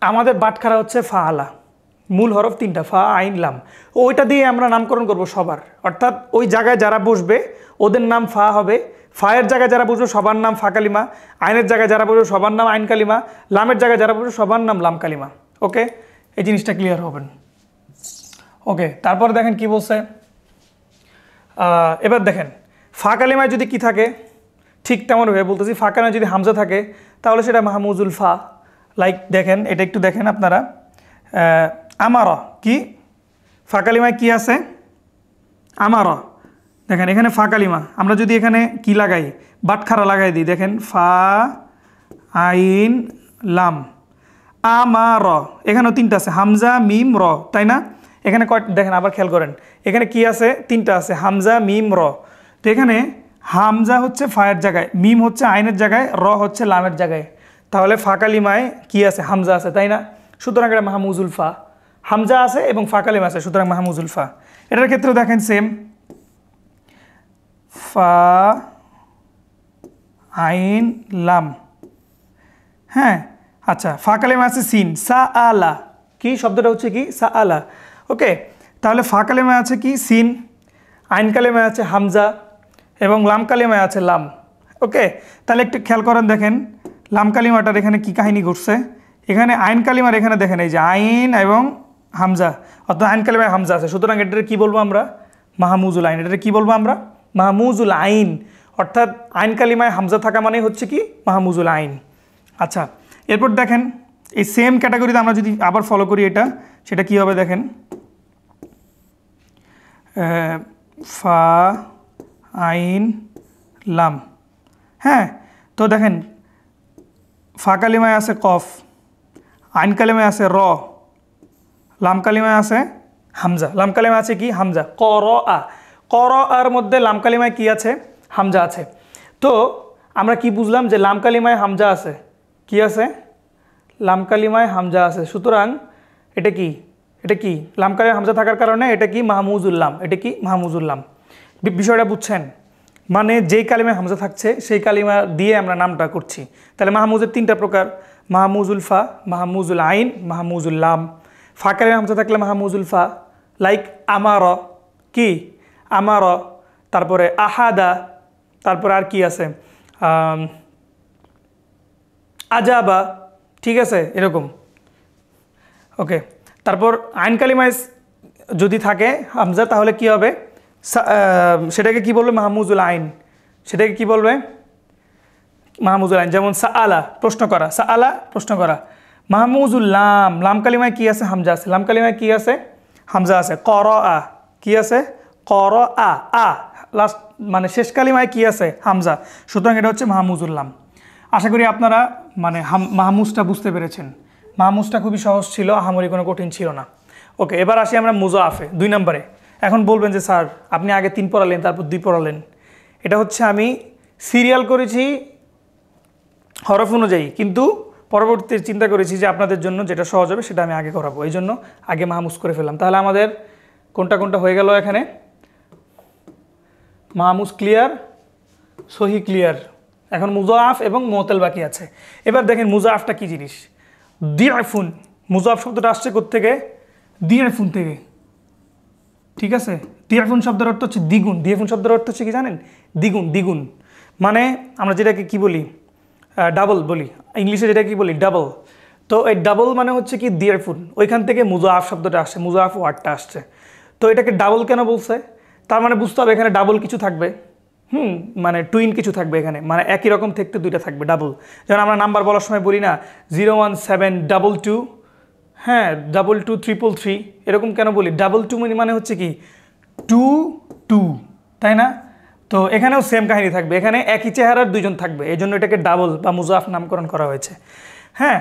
আমাদের বাটখারা হচ্ছে ফা আলা, মূল হরফ 3টা, ফা আইন লাম। ওইটা দিয়ে আমরা নামকরণ করব সবার, অর্থাৎ ওই জায়গায় যারা বসবে ওদের নাম ফা হবে। ফায়ের জায়গায় যারা বসবে সবার নাম ফা কালিমা। আইনের জায়গায় যারা বসবে সবার নাম আইন কালিমা। লামের জায়গায় যারা বসবে সবার নাম লাম কালিমা। ওকে, এই জিনিসটা ক্লিয়ার হবেন। ওকে, তারপর দেখেন কি বলছে। এবার দেখেন ফা কালিমায় যদি কি থাকে, ঠিক তেমনভাবে বলতেছি, ফা কালিমায় যদি হামজা থাকে তাহলে সেটা মাহমুজুল ফা। লাইক দেখেন, এটা একটু দেখেন আপনারা, আমারা কি ফা কালিমায় কি আছে? আমারা। দেখেন এখানে ফা কালিমা, আমরা যদি এখানে কি লাগাই, বাটখারা লাগাই দিই, দেখেন ফা আইন লাম আমার। এখানেও 3টা আছে, হামজা মিম র, তাই না? এখানে দেখেন আবার খেয়াল করেন, এখানে কি আছে? 3টা আছে, হামজা মিম র। তো এখানে হামজা হচ্ছে ফায়ের জায়গায়, মিম হচ্ছে আইনের জায়গায়, র হচ্ছে লামের জায়গায়। তাহলে ফা কালিমায় কি আছে? হামজা আছে, তাই না? সুতরাং এটা মাহমুজুল ফা। হামজা আছে এবং ফা কালিমা আছে, সুতরাং মাহমুজুল ফা। এটার ক্ষেত্রেও দেখেন সেম, ফা আইন লাম। হ্যাঁ, আচ্ছা, ফা কালিমা আছে সিন, সা আলা। কি শব্দটা হচ্ছে কি? সা আলা। ওকে, তাহলে ফা কালিমা আছে কি? সিন। আইন কালিমা আছে হামজা এবং লাম কালিমা আছে লাম। ওকে, তাহলে একটু খেয়াল করেন, দেখেন লাম কালিমাটার এখানে কি কাহিনী ঘটছে। এখানে আইন কালিমার এখানে দেখেন এই যে আইন এবং হামজা, অর্থাৎ আইন কালিমায় হামজা আছে, সুতরাং এটার কি বলবো আমরা? মাহমুজুল আইন, এটা কি বলবো আমরা? মাহমুজুল আইন, অর্থাৎ আইন কালিমায় হামজা থাকা মানে হচ্ছে কি মাহমুজুল আইন। আচ্ছা, এরপর দেখেন এই সেম ক্যাটাগরিতে আমরা যদি আবার ফলো করি এটা, সেটা কি হবে দেখেন, ফা আইন লাম। হ্যাঁ, তো দেখেন ফা কালিমায় আছে কফ, আইন কালিমায় আছে র, লাম কালিমায় আছে হামজা। লাম কালিমায় আছে কি? হামজা। কর আ, কর আর মধ্যে লাম কালিমায় কি আছে? হামজা আছে। তো আমরা কি বুঝলাম যে লাম কালিমায় হামজা আছে, কি আছে? লাম কালিমায় হামজা আছে, সুতরাং এটা কি? এটা কি? লাম কালিমায় হামজা থাকার কারণে এটা কি? মাহমুজুল্লাম। এটা কি? মাহমুজুল্লাম। বিষয়টা বুঝছেন? মানে যেই কালিমায় হামজা থাকছে সেই কালিমা দিয়ে আমরা নামটা করছি। তাহলে মাহমুজের তিনটা প্রকার, মাহমুজুল ফা, মাহমুজুল আইন, মাহমুজুল লাম। ফা কালিমায় হামজা থাকলে মাহমুজুল ফা, লাইক আমার, কি আমার, তারপরে আহাদা, তারপরে আর কি আছে, আজাবা, ঠিক আছে, এরকম। ওকে, তারপর আইন কালিমায় যদি থাকে হামজা তাহলে কি হবে? সেটাকে কি বলবে? মাহমুজুল আইন। সেটাকে কি বলবে? মাহমুজুল আইন। যেমন সাআলা, প্রশ্ন করা, সাআলা প্রশ্ন করা। মাহমুজুল লাম, লাম কালিমায় কি আছে? হামজা আছে। লাম কালিমায় কি আছে? হামজা আছে। কর আ, কি আছে? কর আ, আ লাস্ট মানে শেষ কালিমায় কি আছে? হামজা। সুতরাং এটা হচ্ছে মাহমুজুল্লাম। আশা করি আপনারা মানে মাহমুজটা বুঝতে পেরেছেন। মাহমুজটা খুবই সহজ ছিল, আহামরি কোনো কঠিন ছিল না। ওকে, এবার আসি আমরা মুজাফে 2 নম্বরে। এখন বলবেন যে স্যার আপনি আগে 3 পড়ালেন তারপর 2 পড়ালেন। এটা হচ্ছে আমি সিরিয়াল করেছি হরফ অনুযায়ী, কিন্তু পরবর্তীতে চিন্তা করেছি যে আপনাদের জন্য যেটা সহজ হবে সেটা আমি আগে করাবো, এই জন্য আগে মাহমুজ করে ফেললাম। তাহলে আমাদের কোনটা কোনটা হয়ে গেল এখানে? মাহমুজ ক্লিয়ার, সহি ক্লিয়ার। এখন মুজাফ এবং মুতাল বাকি আছে। এবার দেখেন মুজাফটা কি জিনিস। দিআফুন, মুজাফ শব্দটা আসছে কোত্থেকে? দিআফুন থেকে, ঠিক আছে। দিআফুন শব্দের অর্থ হচ্ছে দ্বিগুণ। দিআফুন শব্দের অর্থ হচ্ছে কি জানেন? দ্বিগুণ। দ্বিগুণ মানে আমরা যেটাকে কি বলি? ডাবল বলি, ইংলিশে যেটা কি বলি? ডাবল। তো এই ডাবল মানে হচ্ছে কি দিআফুন, ওইখান থেকে মুজাফ শব্দটা আসছে, মুজাফ ওয়ার্ডটা আসছে। তো এটাকে ডাবল কেন বলছে? তার মানে বুঝতে হবে এখানে ডাবল কিছু থাকবে, মানে টুইন কিছু থাকবে এখানে, মানে একই রকম থাকতে দুইটা থাকবে ডাবল। যেমন আমরা নাম্বার বলার সময় বলি না 01722, হ্যাঁ 22333, এরকম কেন বলি? ডাবল টু মানে হচ্ছে কি 2 2, তাই না? তো এখানেও সেম কাহিনী থাকবে, এখানে একই চেহারার দুইজন থাকবে, এই জন্য এটাকে ডাবল বা মুজাফ নামকরণ করা হয়েছে। হ্যাঁ,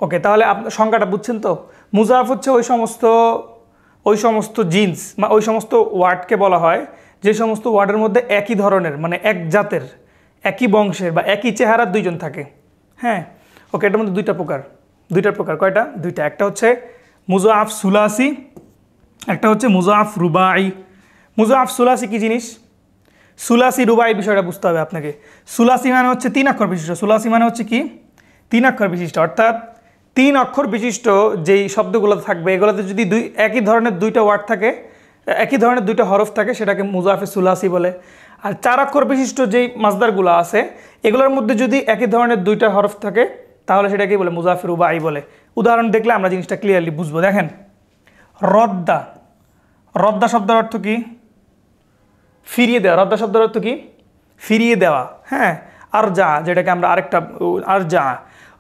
ওকে, তাহলে আপনার সংজ্ঞাটা বুঝছেন তো? মুজাফ হচ্ছে ওই সমস্ত জিন্স বা ওই সমস্ত ওয়ার্ডকে বলা হয় যে সমস্ত ওয়ার্ডের মধ্যে একই ধরনের মানে এক জাতের, একই বংশের বা একই চেহারার দুইজন থাকে। হ্যাঁ, ওকে, এটার মধ্যে দুইটা প্রকার। কয়টা? দুইটা। একটা হচ্ছে মুজাফ সুলাসি, একটা হচ্ছে মুজাফ রুবাই। মুজাফ সুলাসি কি জিনিস? সুলাসি রুবাই বিষয়টা বুঝতে হবে আপনাকে। সুলাসি মানে হচ্ছে 3 অক্ষর বিশিষ্ট। সুলাসি মানে হচ্ছে কি 3 অক্ষর বিশিষ্ট, অর্থাৎ 3 অক্ষর বিশিষ্ট যেই শব্দগুলো থাকবে এগুলোতে যদি একই ধরনের 2টা ওয়ার্ড থাকে, একই ধরনের 2টা হরফ থাকে, সেটাকে মুজাফে সুলাসি বলে। আর 4 অক্ষর বিশিষ্ট যেই মাসদারগুলো আছে এগুলোর মধ্যে যদি একই ধরনের 2টা হরফ থাকে তাহলে সেটাকে বলে মুজাফে রুবাই বলে। উদাহরণ দেখলে আমরা জিনিসটা ক্লিয়ারলি বুঝবো। দেখেন রদ্দা, রদ্দা শব্দের অর্থ কি? ফিরিয়ে দেওয়া। রদ্দা শব্দের অর্থ কি? ফিরিয়ে দেওয়া। হ্যাঁ, আর যা, যেটাকে আমরা আরেকটা আর যা,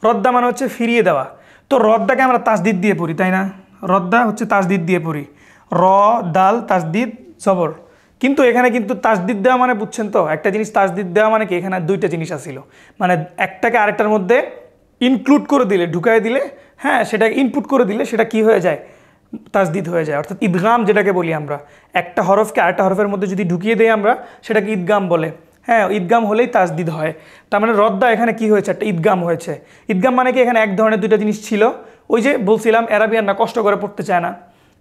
রদ্দা মানে হচ্ছে ফিরিয়ে দেওয়া। তো রদ্দাকে আমরা তাসদিদ দিয়ে পড়ি, তাই না? রদ্দা হচ্ছে তাসদিদ দিয়ে পড়ি, র দাল তাসদিদ জবর। কিন্তু এখানে কিন্তু তাসদিদ দেওয়া মানে বুঝছেন তো? একটা জিনিস তাসদিদ দেওয়া মানে কি? এখানে 2টা জিনিস আসিল, মানে একটাকে আরেকটার মধ্যে ইনক্লুড করে দিলে, ঢুকাই দিলে, হ্যাঁ সেটাকে ইনপুট করে দিলে সেটা কি হয়ে যায়? তাসদিদ হয়ে যায়। অর্থাৎ ঈদগাম যেটাকে বলি আমরা, একটা হরফকে আরেকটা হরফের মধ্যে যদি ঢুকিয়ে দেই আমরা সেটাকে ঈদগাম বলে। হ্যাঁ, ঈদগাম হলেই তাসদিদ হয়। তার মানে রদ্দা এখানে কি হয়েছে? একটা ঈদগাম হয়েছে। ঈদগাম মানে কি? এখানে এক ধরনের 2টা জিনিস ছিল। ওই যে বলছিলাম অ্যারাবিয়ানরা কষ্ট করে পড়তে চায় না,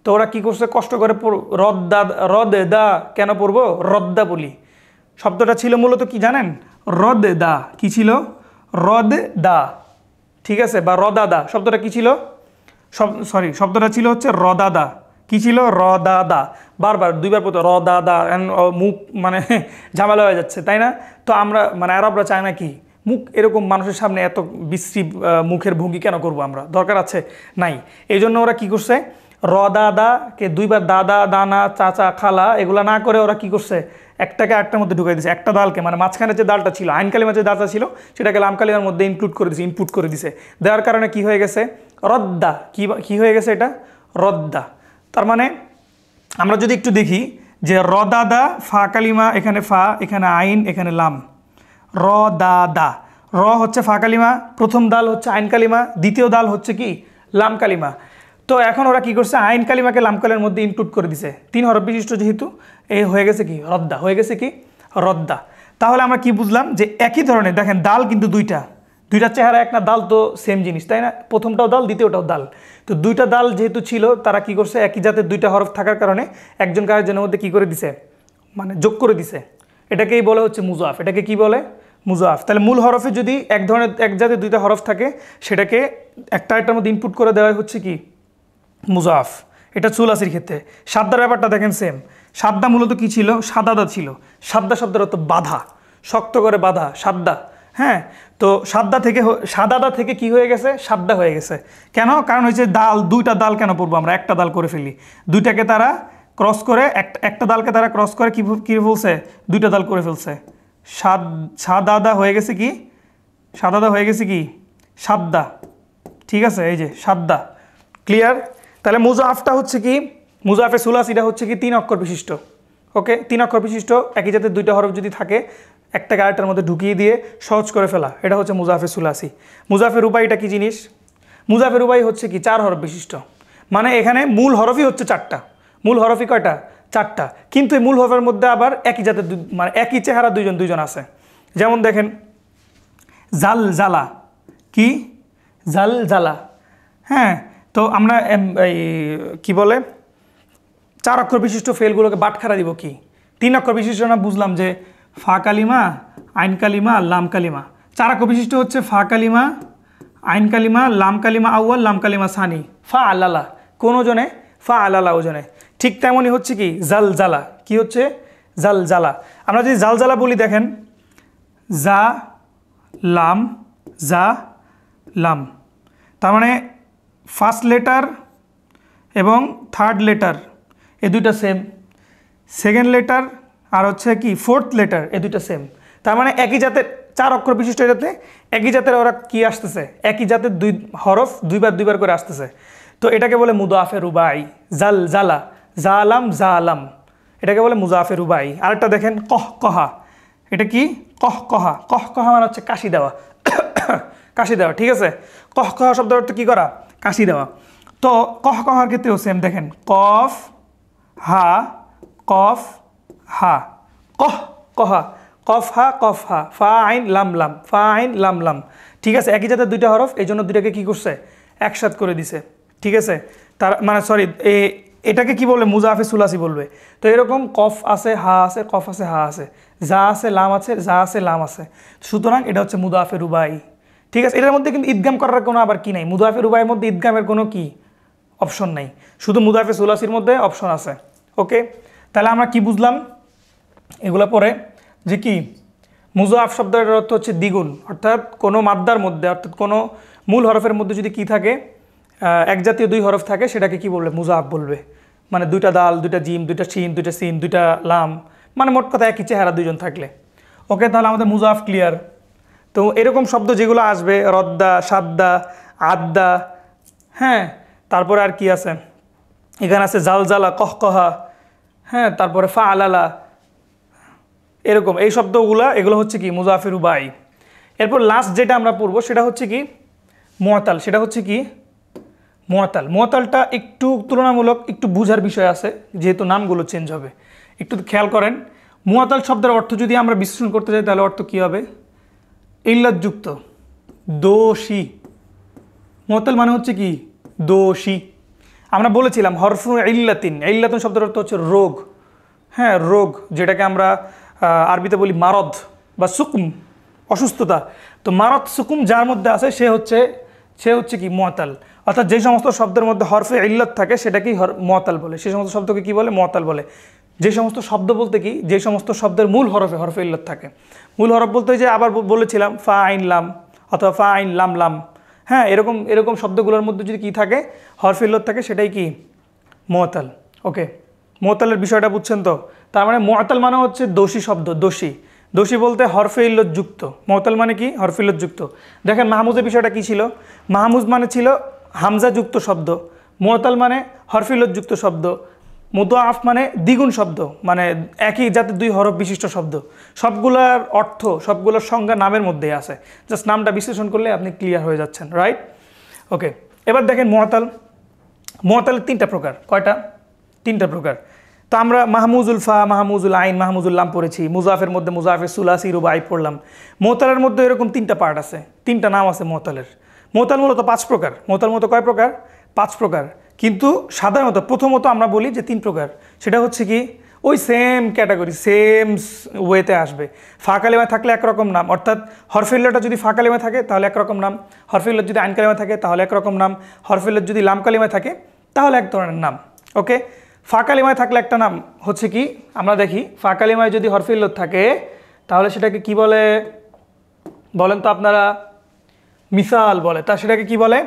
তো ওরা কী করছে? কষ্ট করে রদ দা কেন পড়বো? রদ্দা বলি। শব্দটা ছিল মূলত কি জানেন? রদ দা। কি ছিল? রদ দা, ঠিক আছে, বা রদাদা। শব্দটা কি ছিল? শব্দটা ছিল হচ্ছে রদাদা। কি ছিল? রদাদা। বারবার 2বার পড়তে রদাদা, মুখ মানে ঝামেলা হয়ে যাচ্ছে, তাই না? তো আমরা মানে আরবরা চায় না কি মুখ এরকম মানুষের সামনে এত বিশ্রী মুখের ভঙ্গি কেন করব আমরা? দরকার আছে? নাই। এই জন্য ওরা কি করছে? দাদাকে দুইবার দাদা দানা চাচা খালা এগুলা না করে ওরা কি করছে একটাকে আটটার মধ্যে ঢুকাই দিছে, একটা দালকে মানে মাঝখানে যে দালটা ছিল আইন কালিমা যে দালটা ছিল সেটাকে লাম কালিমার মধ্যে ইনপুট করে দিছে। দেওয়ার কারণে কি হয়ে গেছে রদ্দা, কি হয়ে গেছে এটা রদ্দা। তার মানে আমরা যদি একটু দেখি যে দাদা ফা কালিমা, এখানে ফা, এখানে আইন, এখানে লাম, দাদা, হচ্ছে ফা কালিমা, প্রথম দাল হচ্ছে আইন কালিমা, দ্বিতীয় দাল হচ্ছে কি লাম কালিমা। তো এখন ওরা কি করছে আইন কালিমাকে লাম কালিমার মধ্যে ইনপুট করে দিছে, 3 হরফ বিশিষ্ট যেহেতু এই হয়ে গেছে কি রদ্দা, হয়ে গেছে কি রদ্দা। তাহলে আমরা কি বুঝলাম যে একই ধরনের দেখেন দাল কিন্তু দুইটা চেহারা এক না, দাল তো সেম জিনিস তাই না, প্রথমটাও দাল দ্বিতীয়টাও দাল। তো দুইটা দাল যেহেতু ছিল তারা কি করছে একই জাতের দুইটা হরফ থাকার কারণে একজন আরেকজনের মধ্যে কি করে দিছে মানে যোগ করে দিছে, এটাকেই বলে হচ্ছে মুজাফ। এটাকে কি বলে মুজাফ। তাহলে মূল হরফে যদি এক জাতের দুইটা হরফ থাকে সেটাকে একটার মধ্যে ইনপুট করে দেওয়া হচ্ছে কি মুজাফ। এটা সুলাসির ক্ষেত্রে। সাদ্দার ব্যাপারটা দেখেন সেম। সাদ্দা মূলত কি ছিল, সাদাদা ছিল। সাদ্দা শব্দের অর্থ বাধা, শক্ত করে বাধা, সাদ্দা। হ্যাঁ, তো সাদাদা থেকে কি হয়ে গেছে সাদ্দা হয়ে গেছে। কেন? কারণ হচ্ছে দুইটা দাল কেন পড়বো আমরা, একটা দাল করে ফেলি। দুইটাকে তারা ক্রস করে একটা দালকে তারা ক্রস করে কি বলছে দুইটা দাল করে ফেলছে। সাদাদা হয়ে গেছে কি সাদ্দা। ঠিক আছে, এই যে সাদ্দা। ক্লিয়ার? তাহলে মুজাফটা হচ্ছে কি মুজাফে সুলাসিটা হচ্ছে কি 3 অক্ষর বিশিষ্ট। ওকে, 3 অক্ষর বিশিষ্ট একই জাতের দুইটা হরফ যদি থাকে একটাকে আরেকটার মধ্যে ঢুকিয়ে দিয়ে সহজ করে ফেলা, এটা হচ্ছে মুজাফে সুলাসি। মুজাফে রুবাইটা কি জিনিস? মুজাফে রুবাই হচ্ছে কি 4 হরফ বিশিষ্ট। মানে এখানে মূল হরফই হচ্ছে 4টা। মূল হরফই কয়টা? 4টা। কিন্তু এই মূল হরফের মধ্যে আবার একই জাতের মানে একই চেহারা দুইজন আছে। যেমন দেখেন জাল জালা, কি জাল জালা। হ্যাঁ, তো আমরা কি বলে 4 অক্ষর বিশিষ্ট ফেলগুলোকে বাটখারা দিব কি 3 অক্ষর বিশিষ্ট না, বুঝলাম যে ফা কালিমা, আইন কালিমা, লাম কালিমা। 4 অক্ষর বিশিষ্ট হচ্ছে ফা কালিমা, আইন কালিমা, লাম কালিমা আউয়াল, লাম কালিমা সানি, ফা আলালা কোন ওজনে, ফা আলালা ওজনে। ঠিক তেমনই হচ্ছে কি জাল জালা। কি হচ্ছে জাল জালা। আমরা যদি জাল জালা বলি দেখেন জা লাম, তার মানে ফার্স্ট লেটার এবং থার্ড লেটার এ দুইটা সেম, সেকেন্ড লেটার আর হচ্ছে কি ফোর্থ লেটার এ দুইটা সেম। তার মানে একই জাতের 4 অক্ষর বিশিষ্ট এটাতে একই জাতের ওরা কি আসতেছে, একই জাতের দুই হরফ দুইবার করে আসতেছে। তো এটাকে বলে মুদাফে রুবাই। জাল জালা, জালাম, এটাকে বলে মুজাফে রুবাই। আরেকটা দেখেন কহা, এটা কি কহা মানে হচ্ছে কাশি দেওয়া কাশি দেওয়া। ঠিক আছে, কহা শব্দের অর্থ কি করা, কাশি দেওয়া। তো কহার ক্ষেত্রেও সেম দেখেন কফ হা কফ হা ফা আইন লাম। ঠিক আছে, একই জাতের দুইটা হরফ, এই জন্য দুইটাকে কি করছে একসাথ করে দিছে। ঠিক আছে, তার মানে সরি এটাকে কি বলবে মুজাফে সুলাসি বলবে। তো এরকম কফ আছে হা আছে, কফ আছে হা আছে, যা আছে লাম আছে, যা আছে লাম আছে। সুতরাং এটা হচ্ছে মুদাফে রুবাই। ঠিক আছে, এটার মধ্যে কিন্তু ঈদগাম করার কোনো আবার কি নাই, মুদাফে রুবাইয়ের মধ্যে ঈদগামের কোনো কি অপশন নাই, শুধু মুদাফে সুলাসির মধ্যে অপশন আছে। ওকে, তাহলে আমরা কি বুঝলাম এগুলো পরে যে কি মুজাফ শব্দের অর্থ হচ্ছে দ্বিগুণ, অর্থাৎ কোনো মাদ্দার মধ্যে অর্থাৎ কোনো মূল হরফের মধ্যে যদি কি থাকে এক জাতীয় 2 হরফ থাকে সেটাকে কি বলবে মুজাফ বলবে। মানে 2টা দাল, 2টা জিম, 2টা শিন, 2টা সিন, 2টা লাম, মানে মোট কথা একই চেহারা দুইজন থাকলে। ওকে, তাহলে আমাদের মুজাফ ক্লিয়ার। তো এরকম শব্দ যেগুলো আসবে রদ্দা, সাদ্দা, আদ্দা, হ্যাঁ, তারপরে আর কি আছে এখানে আছে জালজালা, কহা, হ্যাঁ, তারপরে ফা আলালা, এরকম এই শব্দগুলো এগুলো হচ্ছে কি মুজাফে রুবাই। এরপর লাস্ট যেটা আমরা পড়বো সেটা হচ্ছে কি মুআতাল। সেটা হচ্ছে কি মুআতালটা একটু তুলনামূলক একটু বুঝার বিষয় আছে, যেহেতু নামগুলো চেঞ্জ হবে। একটু খেয়াল করেন, মুআতাল শব্দের অর্থ যদি আমরা বিশ্লেষণ করতে যাই তাহলে অর্থ কী হবে, ইল্লাতযুক্ত, দোষী। মুআতাল মানে হচ্ছে কি দোষী। আমরা বলেছিলাম হরফু ইল্লাতুন শব্দের অর্থ হচ্ছে রোগ। হ্যাঁ, রোগ, যেটাকে আমরা আরবিতে বলি মারদ বা সুকুম, অসুস্থতা। তো মারদ সুকুম যার মধ্যে আছে সে হচ্ছে কি মুআতাল। অর্থাৎ যে সমস্ত শব্দের মধ্যে হরফে ইল্লাত থাকে সেটাকেই মুআতাল বলে, সেই সমস্ত শব্দকে কি বলে মুআতাল বলে। যে সমস্ত শব্দ বলতে কি যে সমস্ত শব্দের মূল হরফে ইল্লাত থাকে। মূল হরফ বলতে যে আবার বলেছিলাম ফা আইন লাম অথবা ফা আইন লাম। হ্যাঁ, এরকম শব্দগুলোর মধ্যে যদি কি থাকে হরফে ইল্লাত থাকে সেটাই কি মুআতাল। ওকে, মুআতালের বিষয়টা বুঝছেন তো? তার মানে মুআতাল মানে হচ্ছে দোষী শব্দ, দোষী। দোষী বলতে হরফে ইল্লত যুক্ত। মুআতাল মানে কি? হরফে ইল্লত যুক্ত। দেখেন মাহমুজের বিষয়টা কি ছিল? মাহমুজ মানে ছিল হামজা যুক্ত শব্দ, মুআতাল মানে হরফে ইল্লত যুক্ত শব্দ, মুদাআফ মানে দ্বিগুণ শব্দ, মানে একই জাতের দুই হরফ বিশিষ্ট শব্দ। সবগুলোর অর্থ, সবগুলোর সংজ্ঞা নামের মধ্যেই আছে। জাস্ট নামটা বিশ্লেষণ করলে আপনি ক্লিয়ার হয়ে যাচ্ছেন, রাইট? ওকে, এবার দেখেন মুআতাল। মুআতালের তিনটা প্রকার। কয়টা? তিনটা প্রকার। তো আমরা মাহমুজুল ফা, মাহমুজুল আইন, মাহমুজুল লাম পড়েছি। মুজাফের মধ্যে মুজাফে সুলাসি রুবাই পড়লাম। মুআতালের মধ্যে এরকম তিনটা পার্ট আছে, তিনটা নাম আছে মুআতালের। মুআতাল মূলত 5 প্রকার। মুআতাল মূলত কয় প্রকার? 5 প্রকার। কিন্তু সাধারণত প্রথমত আমরা বলি যে 3 প্রকার। সেটা হচ্ছে কি, ওই সেম ক্যাটাগরি, সেম ওয়েতে আসবে। ফা কালিমায় থাকলে একরকম নাম, অর্থাৎ হরফে ইল্লতটা যদি ফা কালিমায় থাকে তাহলে একরকম নাম, হরফে ইল্লত যদি আইন কালিমায় থাকে তাহলে একরকম নাম, হরফে ইল্লত যদি লাম কালিমায় থাকে তাহলে এক ধরনের নাম। ওকে, ফা কালিমায় থাকলে একটা নাম হচ্ছে কি, আমরা দেখি ফা কালিমায় যদি হরফে ইল্লত থাকে তাহলে সেটাকে কি বলে বলেন তো আপনারা? মিসাল বলে। তা সেটাকে কি বলে?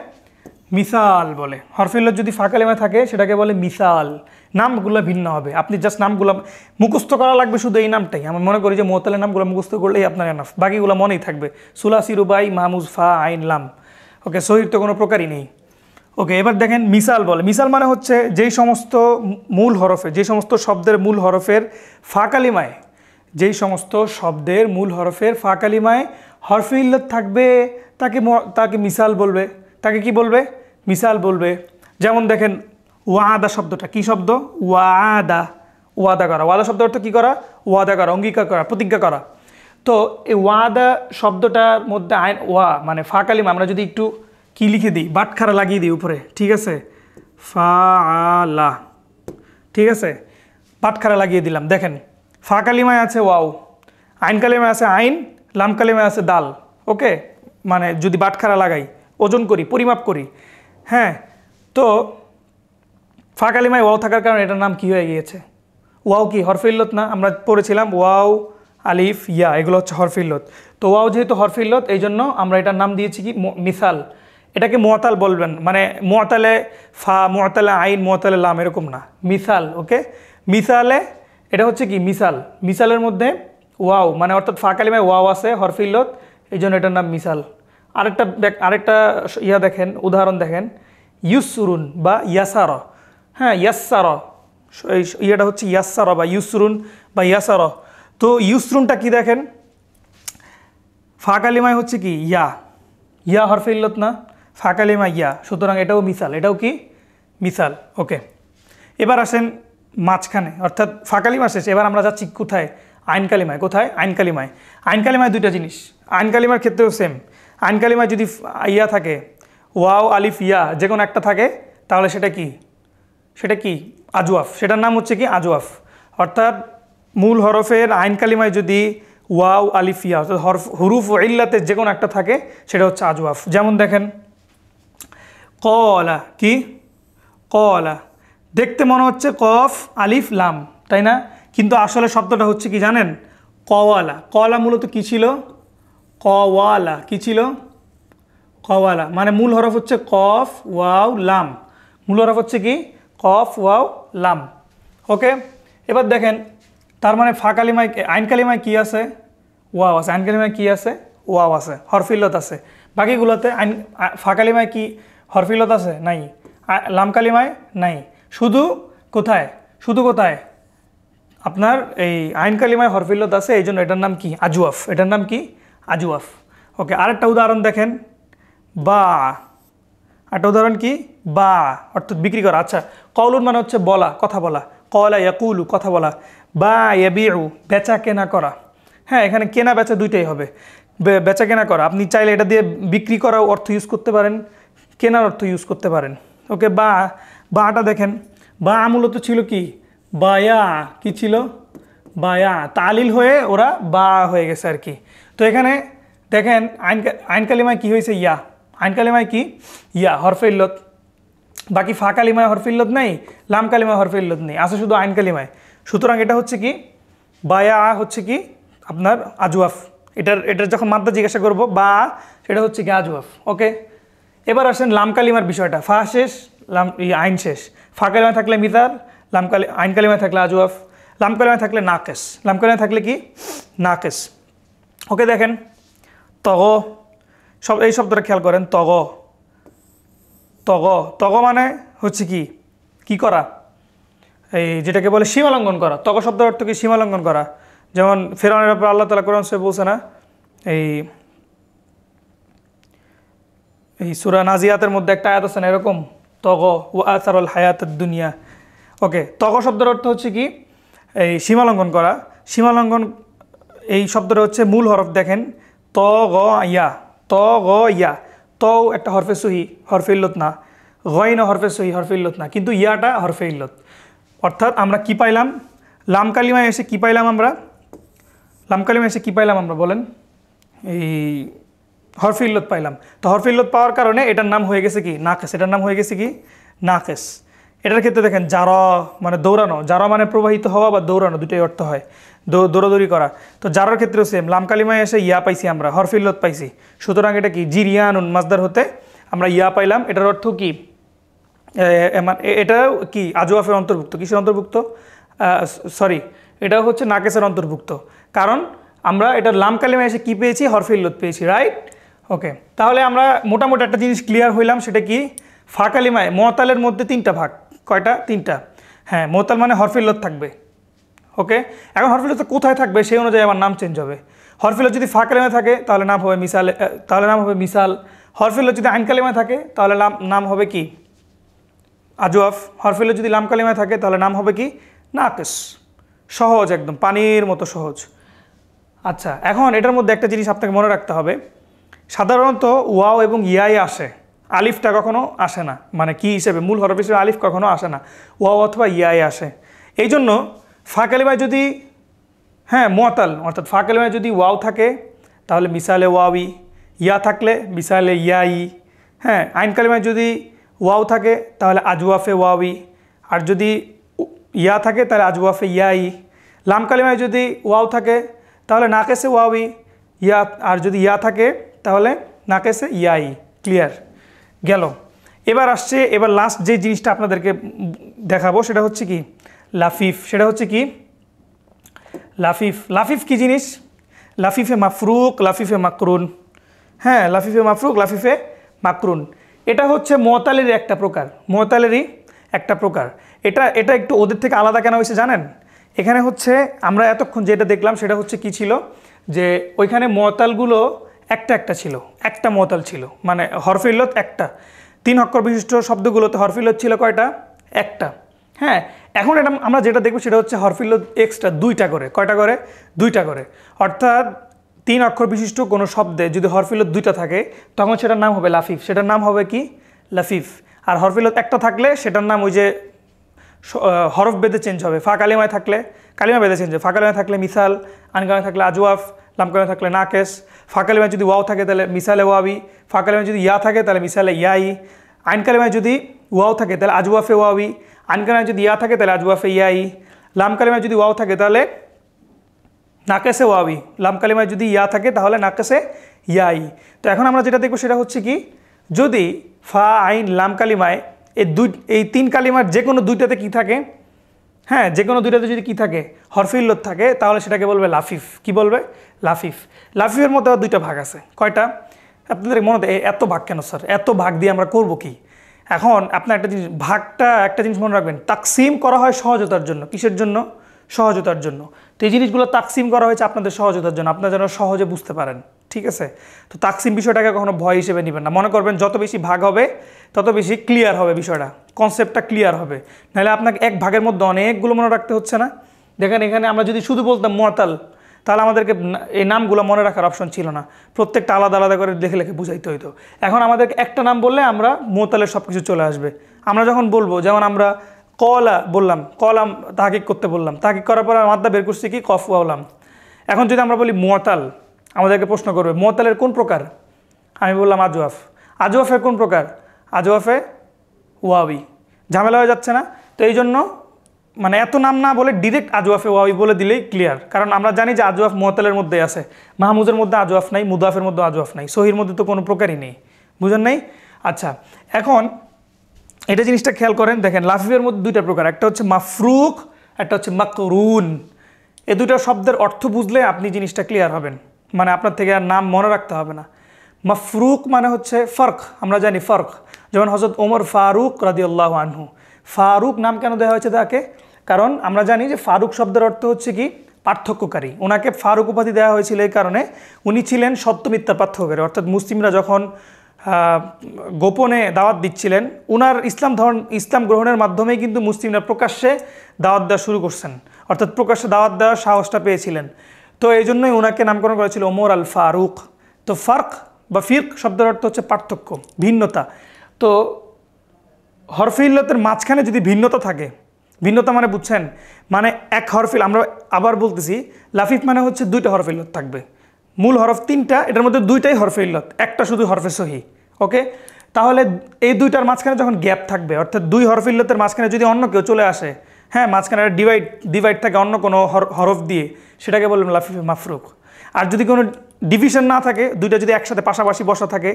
মিসাল বলে। হরফে ইল্লত যদি ফা কালিমায় থাকে সেটাকে বলে মিসাল। নামগুলো ভিন্ন হবে, আপনি জাস্ট নামগুলো মুখস্থ করা লাগবে, শুধু এই নামটাই। আমি মনে করি যে মুআতালের নামগুলো মুখস্থ করলেই আপনার এনাফ, বাকিগুলো মনেই থাকবে। সুলাসি রুবাই মাহমুজ ফা আইন লাম। ওকে, সহির তো কোনো প্রকারই নেই। ওকে, এবার দেখেন মিসাল বলে। মিসাল মানে হচ্ছে যেই সমস্ত মূল হরফে, যেই সমস্ত শব্দের মূল হরফের ফা কালিমায়, যেই সমস্ত শব্দের মূল হরফের ফা কালিমায় হরফে ইল্লত থাকবে তাকে মিসাল বলবে। তাকে কি বলবে? মিসাল বলবে। যেমন দেখেন ওয়াদা শব্দটা কি শব্দ? ওয়াদা, ওয়াদা করা। ওয়াদা শব্দ অর্থ কি করা? ওয়াদা করা, অঙ্গীকার করা, প্রতিজ্ঞা করা। তো এই ওয়াদা শব্দটার মধ্যে আইন ওয়া মানে ফা কালিমা আমরা যদি একটু কি লিখে দিই, বাটখারা লাগিয়ে দিই উপরে, ঠিক আছে? ফাআলা, ঠিক আছে? বাটখারা লাগিয়ে দিলাম। দেখেন ফা কালিমায় আছে ওয়াও, আইন কালিমায় আছে আইন, লাম কালিমায় আছে দাল। ওকে, মানে যদি বাটখারা লাগাই, ওজন করি, পরিমাপ করি, হ্যাঁ, তো ফা কালিমায় ওয়াও থাকার কারণে এটার নাম কি হয়ে গিয়েছে? ওয়াও কি হরফে ইল্লত না? আমরা পড়েছিলাম ওয়াও, আলিফ, ইয়া, এগুলো হচ্ছে হরফে ইল্লত। তো ওয়াও যেহেতু হরফে ইল্লত এই জন্য আমরা এটার নাম দিয়েছি কি? মিসাল। এটাকে মুআতাল বলবেন, মানে মুআতালে ফা, মুআতালে আইন, মুআতালে লাম এরকম না, মিসাল। ওকে, মিসালে এটা হচ্ছে কি? মিসাল। মিসালের মধ্যে ওয়াও মানে অর্থাৎ ফা কালিমায় ওয়াও আছে হরফে ইল্লত, এই জন্য এটার নাম মিসাল। আরেকটা ইয়া দেখেন, উদাহরণ দেখেন, ইউসরুন বা ইয়াসার। হ্যাঁ, ইয়াসার, এই ইয়েটা হচ্ছে ইয়াসার বা ইউসরুন বা ইয়াসার। তো ইউসরুনটা কি দেখেন? ফা কালিমায় হচ্ছে কি? ইয়া, ইয়া হরফে ইল্লত না? ফা কালিমা ইয়া, সুতরাং এটাও মিসাল। এটাও কি? মিসাল। ওকে, এবার আসেন মাঝখানে, অর্থাৎ ফা কালিমা শেষ। এবার আমরা যাচ্ছি কোথায়? আইন কালিমায়। কোথায়? আইন কালিমায়। আইন কালিমায় দুইটা জিনিস। আইন কালিমার ক্ষেত্রেও সেম। আইন কালিমায় যদি ইয়া থাকে, ওয়াও, আলিফ, ইয়া যে কোনো একটা থাকে, তাহলে সেটা কি? সেটা কি? আজওয়াফ। সেটার নাম হচ্ছে কি? আজওয়াফ। অর্থাৎ মূল হরফের আইন কালিমায় যদি ওয়াও, আলিফ, ইয়া অর্থাৎ হুরুফ ও ইল্লাতে যে কোনো একটা থাকে সেটা হচ্ছে আজওয়াফ। যেমন দেখেন কলা, কি? কলা দেখতে মনে হচ্ছে কফ, আলিফ, লাম, তাই না? কিন্তু আসলে শব্দটা হচ্ছে কি জানেন? কওয়ালা। কলা মূলত কি ছিল? কওয়ালা। কি ছিল? কওয়ালা। মানে মূল হরফ হচ্ছে কফ, ওয়াও, লাম। মূল হরফ হচ্ছে কি? কফ, ওয়াও, লাম। ওকে, এবার দেখেন তার মানে ফা কালিমায়, আইন কালিমায় কি আছে? ওয়াও আছে। আইন কালিমায় কি আছে? ওয়াও আছে, হরফে ইল্লত আছে। বাকিগুলোতে ফা কালিমায় কি হরফে ইল্লত আছে? নাই। লাম কালিমায় নাই। শুধু কোথায়? শুধু কোথায়? আপনার এই আইন কালিমায় হরফে ইল্লত আছে, এই জন্য এটার নাম কি? আজওয়াফ। এটার নাম কি? আজওয়াফ। ওকে, আরেকটা উদাহরণ দেখেন, বা। একটা উদাহরণ কি? বা অর্থাৎ বিক্রি করা। আচ্ছা, কওলুন মানে হচ্ছে বলা, কথা বলা। কলা ইয়াকুলু, কথা বলা। বা ইয়াবিউ, বেচা কেনা করা। হ্যাঁ, এখানে কেনা বেচা দুইটাই হবে। বেচা কেনা করা, আপনি চাইলে এটা দিয়ে বিক্রি করা অর্থ ইউজ করতে পারেন, কেনার অর্থ ইউজ করতে পারেন। ওকে, বা, বাটা দেখেন, বা মূলত ছিল কি? বায়া। কি ছিল? বায়া। তালিল হয়ে ওরা বা হয়ে গেছে আর কি। তো এখানে দেখেন আইন কালিমায় কি হয়েছে? ইয়া। আইন কালিমায় কি? ইয়া, হরফে ইল্লত। বাকি ফা কালিমায় হরফে ইল্লত নেই, লাম কালিমায় হরফে ইল্লত নেই, আছে শুধু আইন কালিমায়। সুতরাং এটা হচ্ছে কি? বায়া হচ্ছে কি? আপনার আজওয়াফ। এটার যখন মাদ্দা জিজ্ঞাসা করবো বা, সেটা হচ্ছে কি? আজওয়াফ। ওকে, এবার আসেন লাম কালিমার বিষয়টা। ফা শেষ, লাম আইন শেষ, ফা কালিমায় থাকলে মিসাল, আইন কালিমায় থাকলে আজওয়াফ, লাম কালিমায় থাকলে নাকেস, লাম কালিমায় থাকলে কি নাকেস। ওকে দেখেন তগ, এই শব্দটা খেয়াল করেন, তগ তগ তগ মানে হচ্ছে কি করা, এই যেটাকে বলে সীমালঙ্ঘন করা। তগ শব্দের অর্থ কি সীমালঙ্ঘন করা। যেমন ফেরাউনের ব্যাপারে আল্লাহ তাআলা কোরআন শরীফে বলছে না, এই সূরা নাজিয়াতের মধ্যে একটা আয়াত আছে না এরকম, তগ ও আসারুল হায়াতুদ দুনিয়া। ওকে, তগ শব্দের অর্থ হচ্ছে কি এই সীমালঙ্ঘন করা। সীমালঙ্ঘন এই শব্দটা হচ্ছে মূল হরফ দেখেন ত গ ইয়া, ত গ ইয়া। ত একটা হরফে সহি, হরফে ইল্লত না, গইন হরফে সহি, হরফে ইল্লত না, কিন্তু ইয়াটা হরফে ইল্লত। অর্থাৎ আমরা কি পাইলাম, লাম কালিমায় এসে কি পাইলাম আমরা, লাম কালিমায় এসে কি পাইলাম আমরা বলেন, এই হরফে ইল্লত পাইলাম। তো হরফে ইল্লত পাওয়ার কারণে এটার নাম হয়ে গেছে কি নাকেস, এটার নাম হয়ে গেছে কি নাকেস। এটার ক্ষেত্রে দেখেন জারা মানে দৌড়ানো, জারা মানে প্রবাহিত হওয়া বা দৌড়ানো, দুটোই অর্থ হয়, দৌড়াদৌড়ি করা। তো জারার ক্ষেত্রেও সেম, লাম কালিমায় এসে ইয়া পাইছি আমরা, হরফে ইল্লত পাইছি, সুতরাং এটা কি জিরিয়ানুন মাজদার হতে আমরা ইয়া পাইলাম। এটার অর্থ কি এটাও কি আজওয়াফের অন্তর্ভুক্ত, কিসের অন্তর্ভুক্ত, সরি এটাও হচ্ছে নাকেসের অন্তর্ভুক্ত, কারণ আমরা এটা লাম কালিমায় এসে কি পেয়েছি, হরফে ইল্লত পেয়েছি, রাইট। ওকে, তাহলে আমরা মোটামুটি একটা জিনিস ক্লিয়ার হইলাম, সেটা কি ফা কালিমায় মুআত্তালের মধ্যে তিনটা ভাগ, কয়টা, তিনটা। হ্যাঁ, মুআত্তাল মানে হরফে ইল্লত থাকবে। ওকে, এখন হরফে ইল্লত কোথায় থাকবে সেই অনুযায়ী আমার নাম চেঞ্জ হবে। হরফে ইল্লত যদি ফা কালিমায় থাকে তাহলে নাম হবে মিসাল, তাহলে নাম হবে মিসাল। হরফে ইল্লত যদি আইন কালিমায় থাকে তাহলে নাম হবে কি আজওয়াফ। হরফে ইল্লত যদি লাম কালিমায় থাকে তাহলে নাম হবে কি নাকেস। সহজ, একদম পানির মতো সহজ। আচ্ছা, এখন এটার মধ্যে একটা জিনিস আপনাকে মনে রাখতে হবে, সাধারণত ওয়াও এবং ইয়াই আসে, আলিফটা কখনো আসে না, মানে কি হিসেবে মূল হরফ হিসেবে আলিফ কখনো আসে না, ওয়াও অথবা ইয়াই আসে। এই জন্য ফা কালিমায় যদি মুআত্তাল অর্থাৎ ফা কালিমায় যদি ওয়াও থাকে তাহলে মিসালে ওয়াবি, ইয়া থাকলে মিসালে ইয়াই। আইন কালিমায় যদি ওয়াও থাকে তাহলে আজওয়াফে ওয়াবি, আর যদি ইয়া থাকে তাহলে আজওয়াফে ইয়াই। লাম কালিমায় যদি ওয়াও থাকে তাহলে নাকেসে ওয়াবি, ইয়া, আর যদি ইয়া থাকে তাহলে নাকেসে ইয়াই। ক্লিয়ার গেল। এবার আসছে, এবার লাস্ট যে জিনিসটা আপনাদেরকে দেখাবো সেটা হচ্ছে কি লাফিফ। সেটা হচ্ছে কি লাফিফ। লাফিফ কি জিনিস, লাফিফে মাফরুক, লাফিফে মাকরুন। লাফিফে মাফরুক, লাফিফে মাকরুন, এটা হচ্ছে মুআত্তালেরই একটা প্রকার, মুআত্তালেরই একটা প্রকার। এটা একটু ওদের থেকে আলাদা কেন হয়েছে জানেন? এখানে হচ্ছে আমরা এতক্ষণ যেটা দেখলাম সেটা হচ্ছে কি ছিল, যে ওইখানে মুআত্তালগুলো একটা ছিল, একটা মুআত্তাল ছিল, মানে হরফে ইল্লত একটা। 3 অক্ষর বিশিষ্ট শব্দগুলোতে হরফে ইল্লত ছিল কয়টা, একটা। এখন এটা আমরা যেটা দেখব সেটা হচ্ছে হরফে ইল্লত এক্সট্রা 2টা করে, কয়টা করে, 2টা করে। অর্থাৎ 3 অক্ষর বিশিষ্ট কোনো শব্দে যদি হরফে ইল্লত 2টা থাকে তখন সেটার নাম হবে লাফিফ, সেটার নাম হবে কি লাফিফ। আর হরফে ইল্লত একটা থাকলে সেটার নাম ওই যে হরফ বেদে চেঞ্জ হবে। ফা কালিমায় থাকলে কালিমা বেদে চেঞ্জ হবে, ফা কালিমায় থাকলে মিসাল, আইন কালিমায় থাকলে আজওয়াফ, লাম কালিমায় থাকলে নাকেস। ফা কালিমায় যদি ওয়াও থাকে তাহলে মিসালে ওয়াবি, ফা কালিমায় যদি ইয়া থাকে তাহলে মিসালে ইয়াই। আইন কালিমায় যদি ওয়াও থাকে তাহলে আজওয়াফে ওয়াবি, আইন কালিমায় যদি ইয়া থাকে তাহলে আজওয়াফে ইয়াই। লাম কালিমায় যদি ওয়াও থাকে তাহলে নাকেসে ওয়াবি, লাম কালিমায় যদি ইয়া থাকে তাহলে নাকেসে ইয়াই। তো এখন আমরা যেটা দেখব সেটা হচ্ছে কি, যদি ফা আইন লাম কালিমায় এই 3 কালিমার যে কোনো 2টাতে কি থাকে, যে কোনো 2টাতে যদি কি থাকে হরফে ইল্লত থাকে তাহলে সেটাকে বলবে লাফিফ। কি বলবে, লাফিফ। লাফিফের মধ্যে 2টা ভাগ আছে, কয়টা? আপনাদের মনে হয় এত ভাগ কেন স্যার, এত ভাগ দিয়ে আমরা করব কি? এখন আপনার একটা জিনিস, একটা জিনিস মনে রাখবেন, তাকসিম করা হয় সহজতার জন্য। কিসের জন্য? সহজতার জন্য। তো এই জিনিসগুলো তাকসিম করা হয়েছে আপনাদের সহজতার জন্য, আপনারা যেন সহজে বুঝতে পারেন, ঠিক আছে? তো তাকসিম বিষয়টাকে কখনো ভয় হিসেবে নেবেন না, মনে করবেন যত বেশি ভাগ হবে তত বেশি ক্লিয়ার হবে বিষয়টা, কনসেপ্টটা ক্লিয়ার হবে। নাহলে আপনাকে এক ভাগের মধ্যে অনেকগুলো মনে রাখতে হচ্ছে না। দেখেন এখানে আমরা যদি শুধু বলতাম মুআত্তাল তাহলে আমাদেরকে এই নামগুলো মনে রাখার অপশন ছিল না, প্রত্যেকটা আলাদা আলাদা করে লিখে লিখে বুঝাইতে হইতো। এখন আমাদেরকে একটা নাম বললে আমরা মুআত্তালের সব কিছু চলে আসবে। আমরা যখন বলবো, যেমন আমরা কলা বললাম, কলাম তাহকিক করতে বললাম, তাহকিক করার পর মাদ্দা বের করছি কি কফ ওয়ালাম। এখন যদি আমরা বলি মুআত্তাল, আমাদেরকে প্রশ্ন করবে মুআত্তালের কোন প্রকার, আমি বললাম আজওয়াফ। আজওয়াফের কোন প্রকার, আজওয়াফে ওয়াবি। ঝামেলা হয়ে যাচ্ছে না? তো এই জন্য মানে এত নাম না বলে ডিরেক্ট আজওয়াফে ওয়াবি বলে দিলেই ক্লিয়ার, কারণ আমরা জানি যে আজওয়াফ মুআত্তালের মধ্যে আছে। মাহমুজের মধ্যে আজওয়াফ নাই, মুদাফের মধ্যে আজওয়াফ নাই, সহির মধ্যে তো কোনো প্রকারই নেই, বুঝেন নাই? আচ্ছা, এখন এটা জিনিসটা খেয়াল করেন, দেখেন লাফিফের মধ্যে দুইটা প্রকার, একটা হচ্ছে মাফরুক, একটা হচ্ছে মাকরুন। এই দুটো শব্দের অর্থ বুঝলে আপনি জিনিসটা ক্লিয়ার হবেন, মানে আপনার থেকে আর নাম মনে রাখতে হবে না। মাফরুক মানে হচ্ছে ফর্ক, আমরা জানি ফর্ক, যেমন হযরত ওমর ফারুক রাদিয়াল্লাহু আনহু। ফারুক নাম কেন দেওয়া হয়েছে তাকে? কারণ আমরা জানি যে ফারুক শব্দের অর্থ হচ্ছে কি পার্থক্যকারী। ওনাকে ফারুক উপাধি দেওয়া হয়েছিল এই কারণে উনি ছিলেন সত্য মিথ্যার পার্থক্যকারী। অর্থাৎ মুসলিমরা যখন গোপনে দাওয়াত দিচ্ছিলেন, উনার ইসলাম গ্রহণের মাধ্যমেই কিন্তু মুসলিমরা প্রকাশ্যে দাওয়াত দেওয়া শুরু করছেন, অর্থাৎ প্রকাশ্যে দাওয়াত দেওয়ার সাহসটা পেয়েছিলেন। তো এই জন্যই ওনাকে নামকরণ করা ছিল ওমর আল ফারুক। তো ফার্ক বা ফিরক শব্দের অর্থ হচ্ছে পার্থক্য, ভিন্নতা। তো হরফে ইল্লতের মাঝখানে যদি ভিন্নতা থাকে, ভিন্নতা মানে বুঝছেন, মানে এক হরফিল, আমরা আবার বলতেছি লাফিফ মানে হচ্ছে দুইটা হরফে ইল্লত থাকবে, মূল হরফ তিনটা, এটার মধ্যে দুইটাই হরফে ইল্লত, একটা শুধু হরফে সহি। ওকে, তাহলে এই দুইটার মাঝখানে যখন গ্যাপ থাকবে, অর্থাৎ দুই হরফে ইল্লতের মাঝখানে যদি অন্য কেউ চলে আসে, হ্যাঁ, মাঝখানে ডিভাইড থাকে অন্য কোনো হরফ দিয়ে, সেটাকে বললাম লাফিফে মাফরুক। আর যদি কোনো ডিভিশন না থাকে, দুইটা যদি একসাথে পাশাপাশি বসা থাকে,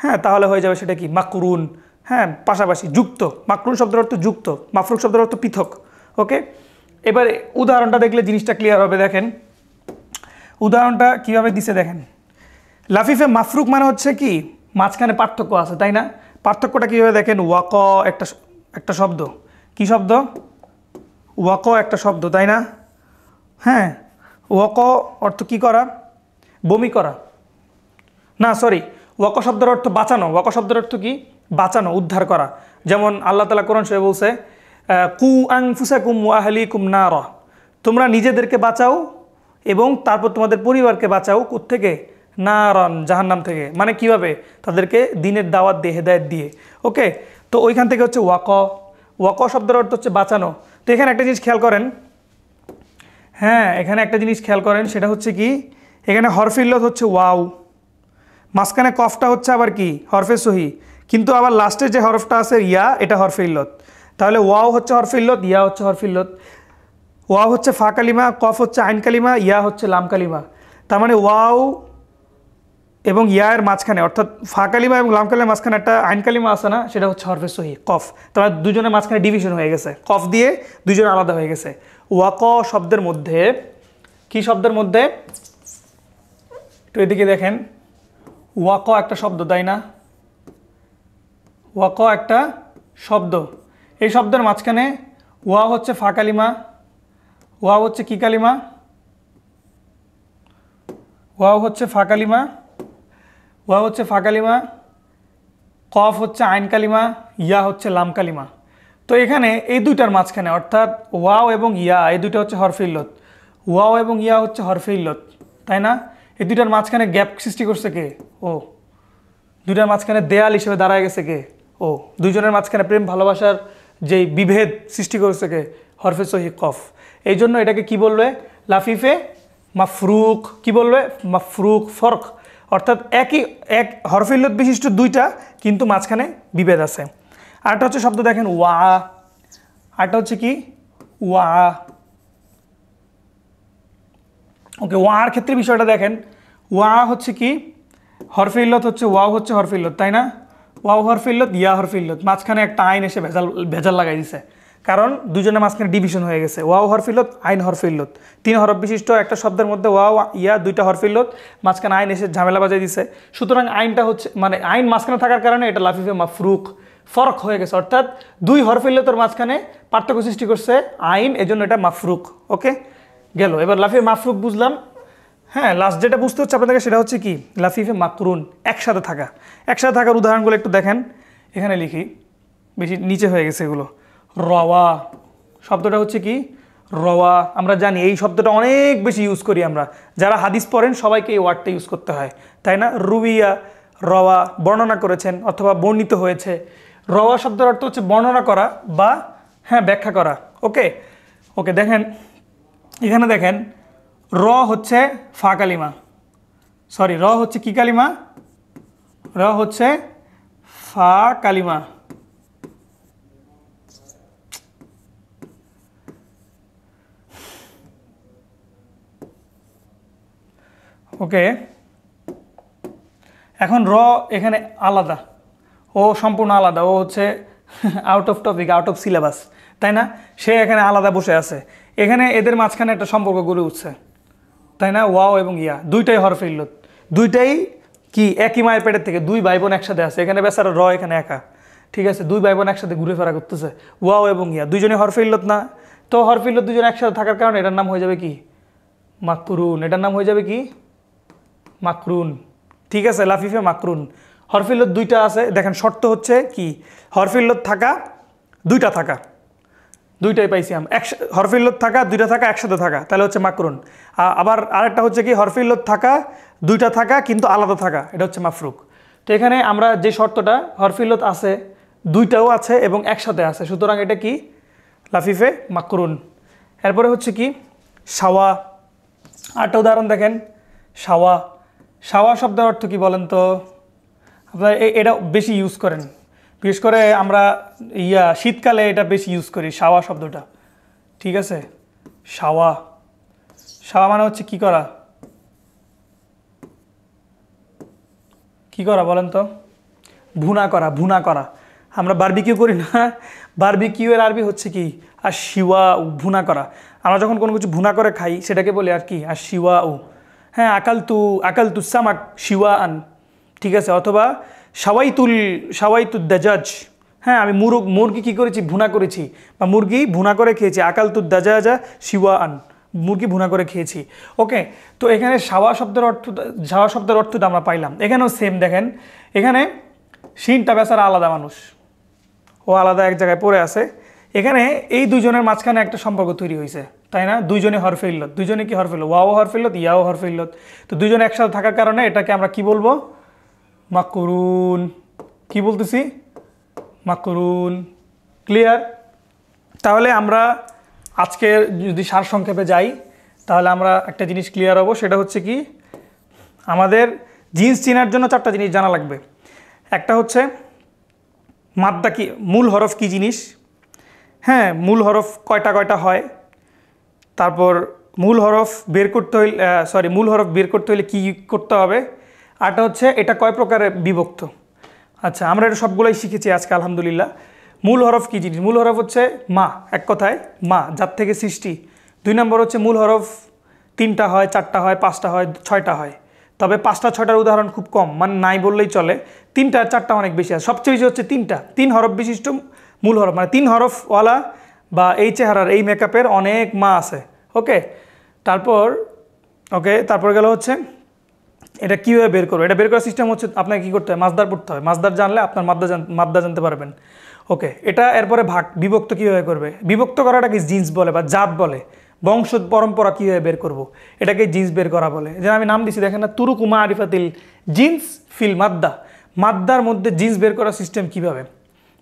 হ্যাঁ, তাহলে হয়ে যাবে সেটা কি মাকরুন। হ্যাঁ, পাশাপাশি যুক্ত। মাকরুন শব্দের অর্থ যুক্ত, মাফরুক শব্দের অর্থ পৃথক। ওকে, এবারে উদাহরণটা দেখলে জিনিসটা ক্লিয়ার হবে। দেখেন উদাহরণটা কিভাবে দিছে, দেখেন লাফিফে মাফরুক মানে হচ্ছে কি মাঝখানে পার্থক্য আছে, তাই না? পার্থক্যটা কীভাবে দেখেন, ওয়াক একটা শব্দ, কি শব্দ? ওয়াক একটা শব্দ, তাই না? হ্যাঁ, ওয়াক অর্থ কি করা? বমি করা না, সরি, ওয়াক শব্দের অর্থ বাঁচানো। ওয়াক শব্দের অর্থ কি? বাঁচানো, উদ্ধার করা। যেমন আল্লাহ তাআলা কোরআন শরীফে বলছে, কু আনফুসাকুম ওয়া আহলিকুম নারা, তোমরা নিজেদেরকে বাঁচাও এবং তারপর তোমাদের পরিবারকে বাঁচাও কোত্থেকে? নারান, জাহান্নাম থেকে। মানে কিভাবে? তাদেরকে দিনের দাওয়াত দিয়ে, হেদায়েত দিয়ে। ওকে, তো ওইখান থেকে হচ্ছে ওয়াক শব্দের অর্থ হচ্ছে বাঁচানো। তো এখানে একটা জিনিস খেয়াল করেন, হ্যাঁ, এখানে একটা জিনিস খেয়াল করেন, সেটা হচ্ছে কি, এখানে হরফে ইল্লত হচ্ছে ওয়াও, মাঝখানে কফটা হচ্ছে আবার কি হরফে সহি, কিন্তু আবার লাস্টে যে হরফটা আছে ইয়া, এটা হরফে ইল্লত। তাহলে ওয়াও হচ্ছে হরফে ইল্লত, ইয়া হচ্ছে হরফে ইল্লত। ওয়াও হচ্ছে ফা কালিমা, কফ হচ্ছে আইন কালিমা, ইয়া হচ্ছে লাম কালিমা। তার মানে ওয়াও এবং ইয়ার মাঝখানে, অর্থাৎ ফা কালিমা এবং লাম কালিমার মাঝখানে একটা আইন কালিমা আছে না, সেটা হচ্ছে হরফে সহি, কফ। তার মানে দুজনের মাঝখানে ডিভিশন হয়ে গেছে, কফ দিয়ে দুজন আলাদা হয়ে গেছে। ওয়াক শব্দের মধ্যে, কি শব্দের মধ্যে? একটু এদিকে দেখেন, ওয়াক একটা শব্দ, তাই না? ওয়াক একটা শব্দ। এই শব্দের মাঝখানে ওয়া হচ্ছে ফা কালিমা, ওয়া হচ্ছে কি কালিমা? ওয়া হচ্ছে ফা কালিমা, ওয়া হচ্ছে ফা কালিমা, কফ হচ্ছে আইন কালিমা, ইয়া হচ্ছে লাম কালিমা। তো এখানে এই দুইটার মাঝখানে, অর্থাৎ ওয়াও এবং ইয়া, এই দুইটা হচ্ছে হরফে ইল্লত। ওয়াও এবং ইয়া হচ্ছে হরফে ইল্লত, তাই না? এই দুইটার মাঝখানে গ্যাপ সৃষ্টি করছে কে? ও। দুইটার মাঝখানে দেয়াল হিসেবে দাঁড়ায় গেছে কে? ও। দুইজনের মাঝখানে প্রেম ভালোবাসার যেই বিভেদ সৃষ্টি করেছে কে? হরফে সহি, কফ। এই জন্য এটাকে কি বলবে? লাফিফে মাফরুক। কি বলবে? মাফরুক, ফরক। অর্থাৎ এক হরফে ইল্লত বিশিষ্ট দুইটা, কিন্তু মাঝখানে বিভেদ আছে। আরেকটা হচ্ছে শব্দ দেখেন ওয়া, আরেকটা হচ্ছে কি ওয়া। ওকে, ওয়ার ক্ষেত্রে বিষয়টা দেখেন, ওয়া হচ্ছে কি হরফে ইল্লত হচ্ছে, ওয়াও হচ্ছে হরফে ইল্লত, তাই না? ওয়াও হরফে ইল্লত, ইয়া হরফে ইল্লত, মাঝখানে একটা আইন এসে ভেজাল লাগাই দিছে, কারণ দুজনের মাঝখানে ডিভিশন হয়ে গেছে। ওয়াও হরফে ইল্লত, আইন হরফে ইল্লত, তিন হরফ বিশিষ্ট একটা শব্দের মধ্যে ওয়াও ইয়া দুইটা হরফে ইল্লত, মাঝখানে আইন এসে ঝামেলা বাজাই দিছে। সুতরাং আইনটা হচ্ছে, মানে আইন মাঝখানে থাকার কারণে এটা লাফিফে মাফরুক, ফরক হয়ে গেছে। অর্থাৎ দুই হরফে ইল্লতের মাঝখানে পার্থক্য সৃষ্টি করছে আইন, এজন্য এটা মাফরুক। ওকে, গেল। এবার লাফিফে মাফরুক বুঝলাম। হ্যাঁ, লাস্ট যেটা বুঝতে হচ্ছে আপনাদেরকে সেটা হচ্ছে কি লাফিফে মাকরুন, একসাথে থাকা। একসাথে থাকার উদাহরণগুলো একটু দেখেন, এখানে লিখি, বেশি নিচে হয়ে গেছে এগুলো। রওয়া শব্দটা হচ্ছে কি রওয়া, আমরা জানি এই শব্দটা অনেক বেশি ইউজ করি আমরা, যারা হাদিস পড়েন সবাইকে এই ওয়ার্ডটা ইউজ করতে হয়, তাই না? রুবিয়া, রওয়া, বর্ণনা করেছেন অথবা বর্ণিত হয়েছে। রওয়া শব্দের অর্থ হচ্ছে বর্ণনা করা বা হ্যাঁ ব্যাখ্যা করা। ওকে ওকে, দেখেন এখানে দেখেন, র হচ্ছে ফা কালিমা, সরি, র হচ্ছে কি কালিমা? র হচ্ছে ফা কালিমা। ওকে, এখন র এখানে আলাদা, ও সম্পূর্ণ আলাদা, ও হচ্ছে out of topic, out of syllabus, তাই না? সে এখানে আলাদা বসে আছে, এখানে এদের মাঝখানে একটা সম্পর্ক গড়ে উঠছে, তাই না? ওয়াও এবং ইয়া দুইটাই হরফে ইল্লত, দুইটাই কি একই মায়ের পেটের থেকে, দুই ভাই বোন একসাথে আছে, এখানে বেচারা র, এখানে একা, ঠিক আছে? দুই ভাই বোন একসাথে ঘুরে ফেরা করতেছে, ওয়াও এবং ইয়া দুইজনে হরফে ইল্লত না? তো হরফে ইল্লত দুজন একসাথে থাকার কারণে এটার নাম হয়ে যাবে কি? মাকরুন। এটার নাম হয়ে যাবে কি? মাকরুন, ঠিক আছে? লাফিফে মাকরুন। হরফে ইল্লত দুইটা আছে, দেখেন শর্ত হচ্ছে কি? হরফে ইল্লত থাকা, দুইটা থাকা, দুইটাই পাইছি আমি, হরফে ইল্লত থাকা, দুইটা থাকা, একসাথে থাকা, তাহলে হচ্ছে মাকরুন। আবার আরেকটা হচ্ছে কি? হরফে ইল্লত থাকা, দুইটা থাকা কিন্তু আলাদা থাকা, এটা হচ্ছে মাফরুক। তো এখানে আমরা যে শর্তটা, হরফে ইল্লত আছে, দুইটাও আছে এবং একসাথে আছে, সুতরাং এটা কি? লাফিফে মাকরুন। এরপরে হচ্ছে কি? শাওয়া। আরেকটা উদাহরণ দেখেন, শাওয়া। শাওয়া শব্দের অর্থ কি বলেন তো? আপনারা এটা বেশি ইউজ করেন, বিশেষ করে আমরা শীতকালে এটা বেশি ইউজ করি, শাওয়া শব্দটা, ঠিক আছে? শাওয়া, শাওয়া মানে হচ্ছে কি করা? কি করা বলেন তো? ভুনা করা, ভুনা করা। আমরা বারবিকিউ করি না, বারবিকিউ এর আরবি হচ্ছে কি? আর শিওয়া, ভুনা করা। আমরা যখন কোনো কিছু ভুনা করে খাই সেটাকে বলি আর কি? আর শিওয়া উ। হ্যাঁ, আকাল তু সামাক শিওয়া আন, ঠিক আছে? অথবা সাওয়াইতুদ দাজাজ, হ্যাঁ আমি মুরগি কী করেছি? ভুনা করেছি, বা মুরগি ভুনা করে খেয়েছি। আকালতুদ দাজাজা শিওয়া আন, মুরগি ভুনা করে খেয়েছি। ওকে, তো এখানে শাওয়া শব্দের অর্থটা আমরা পাইলাম। এখানেও সেম দেখেন, এখানে শিনটা বেচারা আলাদা মানুষ, ও আলাদা এক জায়গায় পড়ে আছে। এখানে এই দুজনের মাঝখানে একটা সম্পর্ক তৈরি হয়েছে, তাই না? দুইজনে হরফে ইল্লত, দুইজনে কি হরফে ইল্লত? ওয়াও হরফে ইল্লত, ইয়াও হরফে ইল্লত। তো দুইজনে একসাথে থাকার কারণে এটাকে আমরা কি বলবো? মাকরুন। কি বলতেছি? মাকরুন। ক্লিয়ার? তাহলে আমরা আজকে যদি সারসংক্ষেপে যাই, তাহলে আমরা একটা জিনিস ক্লিয়ার হবো, সেটা হচ্ছে কি? আমাদের জিন্স চেনার জন্য চারটা জিনিস জানা লাগবে। একটা হচ্ছে মাদ্দা কি, মূল হরফ কি জিনিস, হ্যাঁ মূল হরফ কয়টা হয়, তারপর মূল হরফ বের করতে হইলে কি করতে হবে, আরটা হচ্ছে এটা কয় প্রকারে বিভক্ত। আচ্ছা, আমরা এটা সবগুলোই শিখেছি আজকে আলহামদুলিল্লাহ। মূল হরফ কি জিনিস? মূল হরফ হচ্ছে মা, এক কথায় মা, যার থেকে সৃষ্টি। 2 নম্বর হচ্ছে মূল হরফ 3টা হয়, 4টা হয়, 5টা হয়, 6টা হয়। তবে 5টা 6টার উদাহরণ খুব কম, মানে নাই বললেই চলে। 3টা আর 4টা অনেক বেশি আছে, সবচেয়ে বেশি হচ্ছে 3টা। 3 হরফ বিশিষ্ট মূল হরফ, মানে 3 হরফওয়ালা বা এই চেহারার, এই মেকআপের অনেক মা আছে। ওকে, তারপর গেল হচ্ছে এটা কীভাবে বের করবো। এটা বের করার সিস্টেম হচ্ছে আপনাকে কী করতে হয়? মাসদার পড়তে হয়। মাসদার জানলে আপনার মাদ্দা জানতে পারবেন। ওকে, এটা এরপরে বিভক্ত কীভাবে করবে? বিভক্ত করাটাকে জিন্স বলে বা জাত বলে। বংশ পরম্পরা কীভাবে বের করব, এটাকে জিন্স বের করা বলে। যে আমি নাম দিছি দেখেন না, তুরুকু মারিফাতিল জিন্স ফিল মাদ্দা। মাদ্দার মধ্যে জিন্স বের করার সিস্টেম কীভাবে?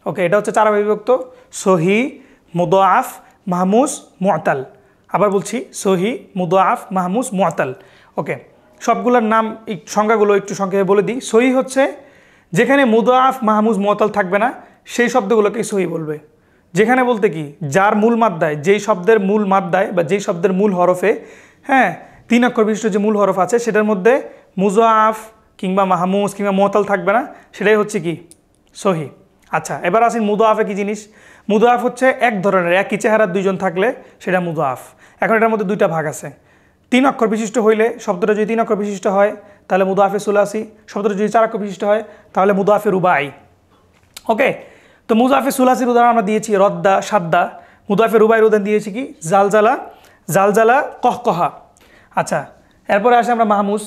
ওকে, এটা হচ্ছে 4 বিভক্ত: সহি, মুদাআফ, মাহমুজ, মুআতাল। আবার বলছি, সহি, মুদাআফ, মাহমুজ, মুআতাল। ওকে, সবগুলোর নাম সংজ্ঞাগুলো একটু সংক্ষেপে বলে দিই। সহি হচ্ছে যেখানে মুদাআফ, মাহমুজ, মুআতাল থাকবে না সেই শব্দগুলোকে সহি বলবে। যেখানে বলতে কি, যার মূল মাদ্দায়, যেই শব্দের মূল মাদ্দায় বা যেই শব্দের মূল হরফে, হ্যাঁ 3 অক্ষর বিশিষ্ট যে মূল হরফ আছে সেটার মধ্যে মুদাআফ কিংবা মাহমুজ কিংবা মুআতাল থাকবে না, সেটাই হচ্ছে কি? সহি। আচ্ছা, এবার আসেন মুদাআফে কি জিনিস। মুদাআফ হচ্ছে এক ধরনের, একই চেহারার দুইজন থাকলে সেটা মুদাআফ। এখন এটার মধ্যে 2টা ভাগ আছে। 3 অক্ষর বিশিষ্ট হইলে, শব্দটা যদি 3 অক্ষর বিশিষ্ট হয় তাহলে মুদাআফে সুলাসি। শব্দটা যদি 4 অক্ষর বিশিষ্ট হয় তাহলে মুদাআফে রুবাই। ওকে, তো মুদাআফে সুলাসির উদাহরণ আমরা দিয়েছি রদ্দা, সাদ্দা। মুদাআফে রুবাইয়ের উদাহরণ দিয়েছি কি? জালজালা, কহকহা। আচ্ছা, এরপরে আসে আমরা মাহমুজ।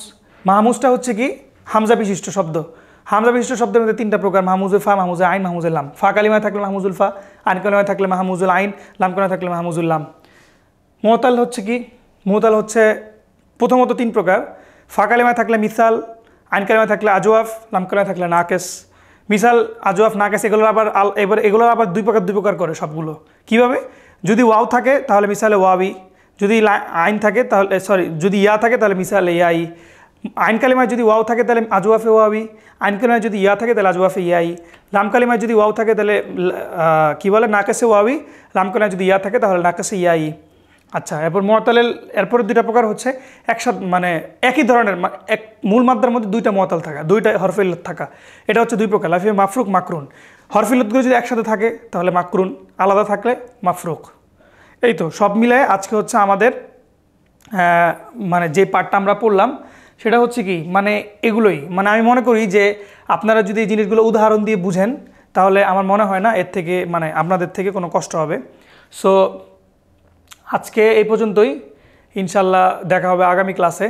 মাহমুজটা হচ্ছে কি? হামজা বিশিষ্ট শব্দ। হামজা বিশিষ্ট শব্দের মধ্যে 3টা প্রকার: মাহমুজুল ফা, মাহমুজুল আইন, মাহমুজুল লাম। ফা কালিমায় থাকলে মাহমুজুল ফা, আইন কালিমায় থাকলে মাহমুজুল আইন, লাম কালিমায় থাকলে মাহমুজুল লাম। মুআতাল হচ্ছে কি? মুআতাল হচ্ছে প্রথমত 3 প্রকার: ফা কালিমায় থাকলে মিসাল, আইন কালিমায় থাকলে আজওয়াফ, লাম কালিমায় থাকলে নাকেস। মিসাল, আজওয়াফ, নাকেস এগুলোর আবার 2 প্রকার করে সবগুলো। কিভাবে? যদি ওয়াও থাকে তাহলে মিসালে ওয়াবি, যদি আইন থাকে তাহলে যদি ইয়া থাকে তাহলে মিসালে ইয়াই। আইন কালিমায় যদি ওয়াও থাকে তাহলে আজওয়াফে ওয়াবি, আইন কালিমায় যদি ইয়া থাকে তাহলে আজওয়াফে ইয়াই। লাম কালিমায় যদি ওয়াও থাকে তাহলে কি বলে? নাকেসে ওয়াবি। লাম কালিমায় যদি ইয়া থাকে তাহলে নাকেসে ইয়াই। আচ্ছা, এরপর মুআতালের এরপরে 2টা প্রকার হচ্ছে একসাথে, মানে একই ধরনের, মূল মাদ্দার মধ্যে 2টা মুআতাল থাকা, 2টা হরফে ইল্লাত থাকা। এটা হচ্ছে 2 প্রকার: লাফিয়ে মাফরুক, মাকরুন। হরফিলতগুলো যদি একসাথে থাকে তাহলে মাকরুন, আলাদা থাকলে মাফরুক। এই তো সব মিলায় আজকে হচ্ছে আমাদের মানে যে পার্টটা আমরা পড়লাম সেটা হচ্ছে কি মানে এগুলোই, মানে আমি মনে করি যে আপনারা যদি এই জিনিসগুলো উদাহরণ দিয়ে বুঝেন তাহলে আমার মনে হয় না এর থেকে মানে আপনাদের থেকে কোনো কষ্ট হবে। সো আজকে এই পর্যন্তই, ইনশাল্লাহ দেখা হবে আগামী ক্লাসে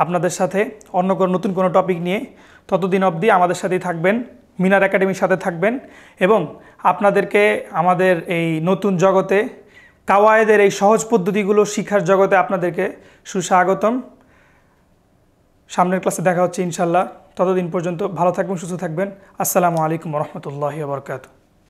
আপনাদের সাথে অন্য কোনো নতুন কোনো টপিক নিয়ে। ততদিন অবধি আমাদের সাথেই থাকবেন, মিনার একাডেমির সাথে থাকবেন এবং আপনাদেরকে আমাদের এই নতুন জগতে কাওয়ায়েদের এই সহজ পদ্ধতিগুলো শিক্ষার জগতে আপনাদেরকে সুস্বাগতম। সামনের ক্লাসে দেখা হচ্ছে ইনশাল্লাহ। ততদিন পর্যন্ত ভালো থাকবেন, সুস্থ থাকবেন। আসসালামু আলাইকুম রহমতুল্লাহি ওয়া বারাকাতুহু।